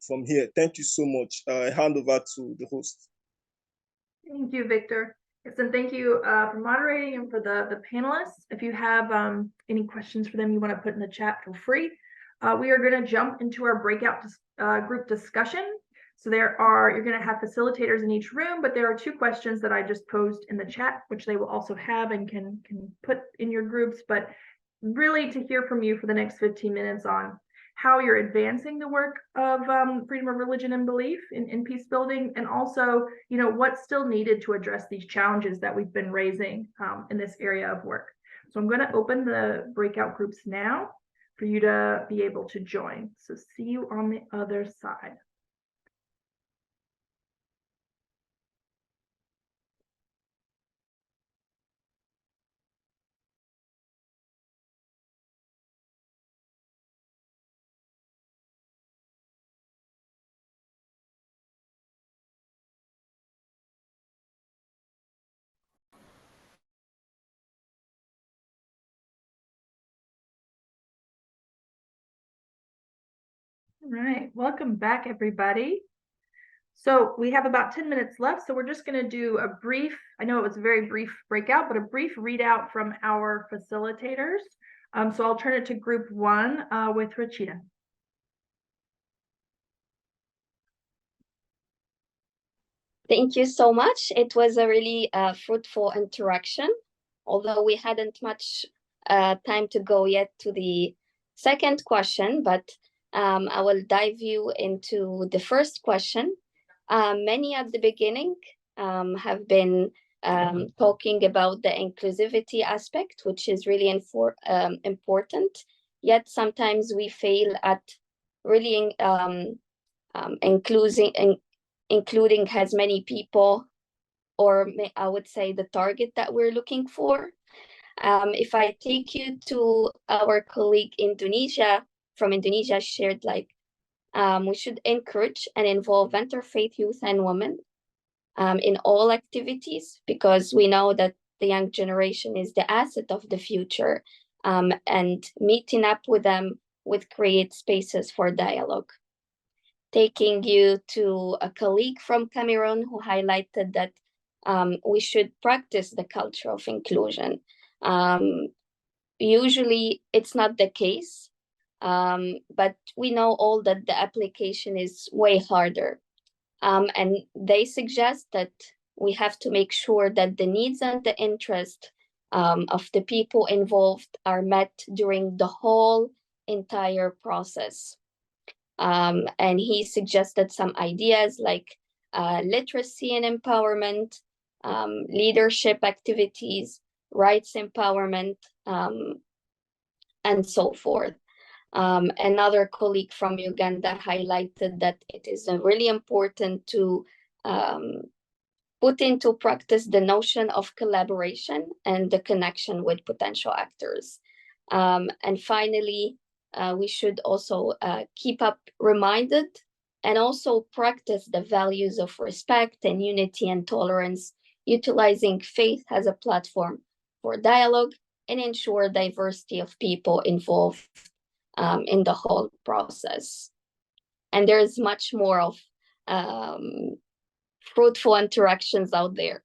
from here. Thank you so much. I hand over to the host. Thank you, Victor. Yes, and thank you for moderating and for the panelists. If you have any questions for them you want to put in the chat, feel free. We are going to jump into our breakout group discussion. So you're going to have facilitators in each room, but there are 2 questions that I just posed in the chat, which they will also have and can put in your groups. But really to hear from you for the next 15 minutes on how you're advancing the work of freedom of religion and belief in peace building, and also, what's still needed to address these challenges that we've been raising in this area of work. So I'm going to open the breakout groups now for you to be able to join. So see you on the other side. All right, welcome back, everybody. So we have about 10 minutes left, so we're just going to do a brief, I know it was a very brief breakout, but a brief readout from our facilitators. So I'll turn it to group 1 with Rachida. Thank you so much. It was a really fruitful interaction, although we hadn't much time to go yet to the second question, but I will dive you into the first question. Many at the beginning have been talking about the inclusivity aspect, which is really important, yet sometimes we fail at really including as many people I would say the target that we're looking for. If I take you to our colleague from Indonesia shared like, we should encourage and involve interfaith youth and women in all activities, because we know that the young generation is the asset of the future, and meeting up with them would create spaces for dialogue. Taking you to a colleague from Cameroon who highlighted that we should practice the culture of inclusion. Usually it's not the case, but we know all that the application is way harder. And they suggest that we have to make sure that the needs and the interest of the people involved are met during the whole entire process. And he suggested some ideas like literacy and empowerment, leadership activities, rights empowerment, and so forth. Another colleague from Uganda highlighted that it is really important to put into practice the notion of collaboration and the connection with potential actors. And finally, we should also keep up reminded and also practice the values of respect and unity and tolerance, utilizing faith as a platform for dialogue and ensure diversity of people involved in the whole process. And there's much more of fruitful interactions out there.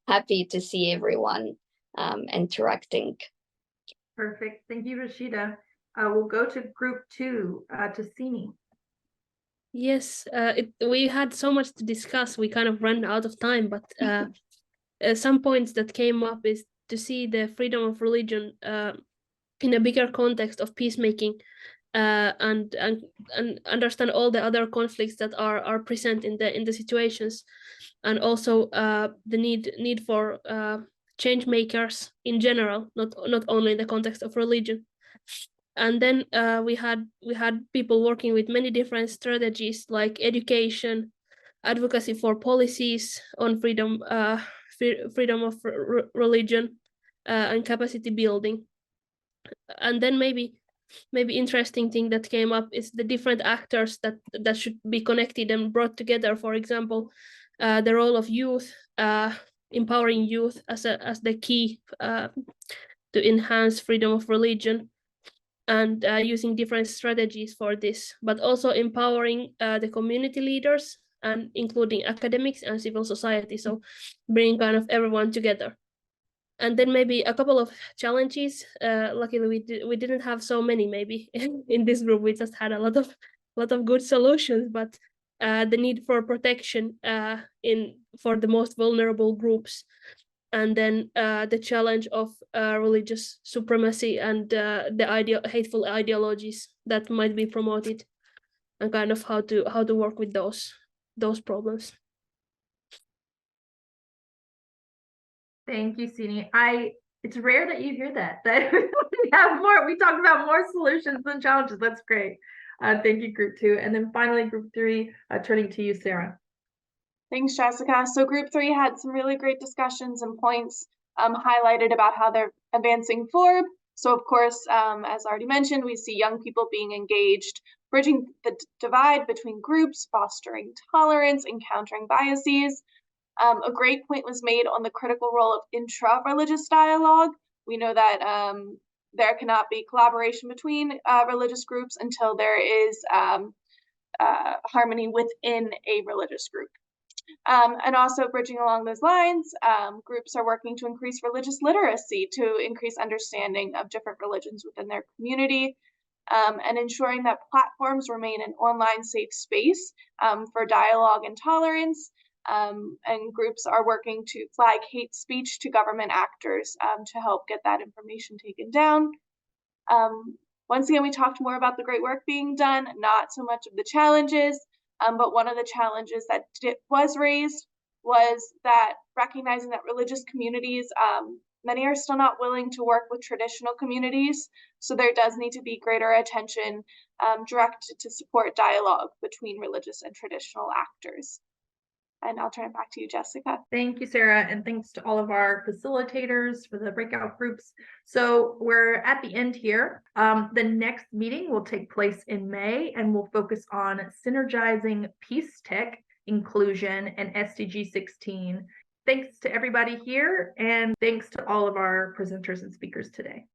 Happy to see everyone interacting. Perfect. Thank you, Rashida. We'll go to group 2, to Sini. Yes, we had so much to discuss. We kind of ran out of time, but some points that came up is to see the freedom of religion in a bigger context of peacemaking, and understand all the other conflicts that are present in the situations, and also the need for change makers in general, not only in the context of religion. And then we had people working with many different strategies like education, advocacy for policies on freedom of religion, and capacity building. And then maybe interesting thing that came up is the different actors that should be connected and brought together. For example, the role of youth, empowering youth as the key to enhance freedom of religion, and using different strategies for this, but also empowering the community leaders and including academics and civil society. So bringing kind of everyone together. And then maybe a couple of challenges. Luckily, we didn't have so many. Maybe in this group, we just had a lot of good solutions. But the need for protection for the most vulnerable groups, and then the challenge of religious supremacy and the hateful ideologies that might be promoted, and kind of how to work with those problems. Thank you, Sini. It's rare that you hear that we talked about more solutions than challenges. That's great. Thank you, group 2. And then finally, group 3, turning to you, Sarah. Thanks, Jessica. So group 3 had some really great discussions and points highlighted about how they're advancing FoRB. So of course, as already mentioned, we see young people being engaged, bridging the divide between groups, fostering tolerance, encountering biases. A great point was made on the critical role of intra-religious dialogue. We know that there cannot be collaboration between religious groups until there is harmony within a religious group. And also bridging along those lines, groups are working to increase religious literacy, to increase understanding of different religions within their community, and ensuring that platforms remain an online safe space for dialogue and tolerance. And groups are working to flag hate speech to government actors to help get that information taken down. Once again, we talked more about the great work being done, not so much of the challenges, but one of the challenges that was raised was that recognizing that religious communities, many are still not willing to work with traditional communities. So there does need to be greater attention directed to support dialogue between religious and traditional actors. And I'll turn it back to you, Jessica. Thank you, Sarah, and thanks to all of our facilitators for the breakout groups. So we're at the end here. The next meeting will take place in May, and we'll focus on synergizing peace tech, inclusion, and SDG 16. Thanks to everybody here, and thanks to all of our presenters and speakers today.